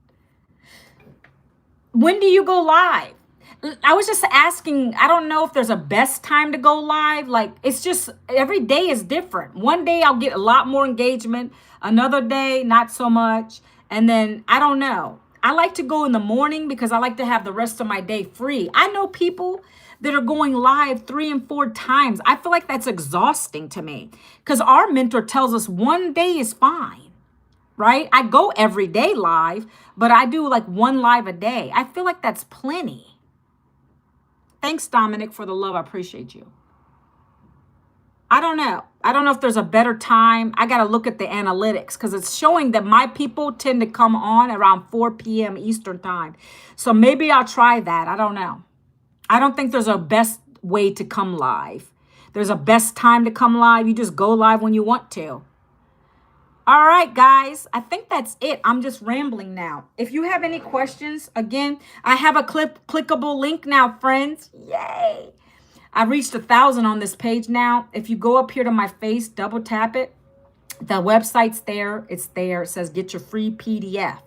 When do you go live? I was just asking. I don't know if there's a best time to go live. Like, it's just every day is different. One day I'll get a lot more engagement. Another day, not so much. And then I don't know. I like to go in the morning because I like to have the rest of my day free. I know people that are going live 3 and 4 times. I feel like that's exhausting to me, because our mentor tells us one day is fine, right? I go every day live, but I do like 1 live a day. I feel like that's plenty. Thanks, Dominic, for the love. I appreciate you. I don't know. I don't know if there's a better time. I got to look at the analytics, because it's showing that my people tend to come on around 4 p.m. Eastern time. So maybe I'll try that. I don't know. I don't think there's a best way to come live. There's a best time to come live. You just go live when you want to. All right, guys. I think that's it. I'm just rambling now. If you have any questions, again, I have a clickable link now, friends. Yay. I reached 1,000 on this page now. If you go up here to my face, double tap it. The website's there. It's there. It says get your free PDF.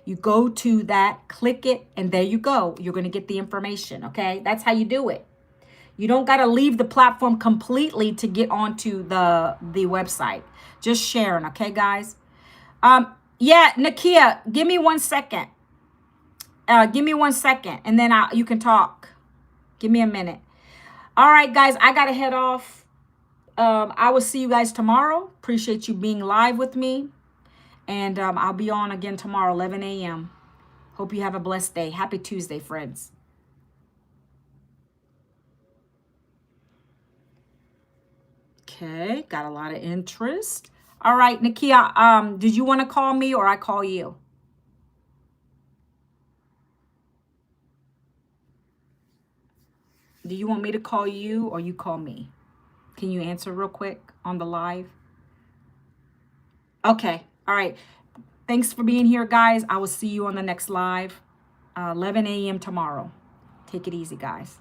You go to that, click it, and there you go. You're going to get the information, okay? That's how you do it. You don't got to leave the platform completely to get onto the website. Just sharing, okay, guys? Yeah, Nakia, give me 1 second. Give me 1 second, and then you can talk. Give me a minute. All right, guys, I got to head off. I will see you guys tomorrow. Appreciate you being live with me. And I'll be on again tomorrow, 11 a.m. Hope you have a blessed day. Happy Tuesday, friends. Okay, got a lot of interest. All right, Nakia, did you want to call me or I call you? Do you want me to call you or you call me? Can you answer real quick on the live? Okay. All right. Thanks for being here, guys. I will see you on the next live, 11 a.m. tomorrow. Take it easy, guys.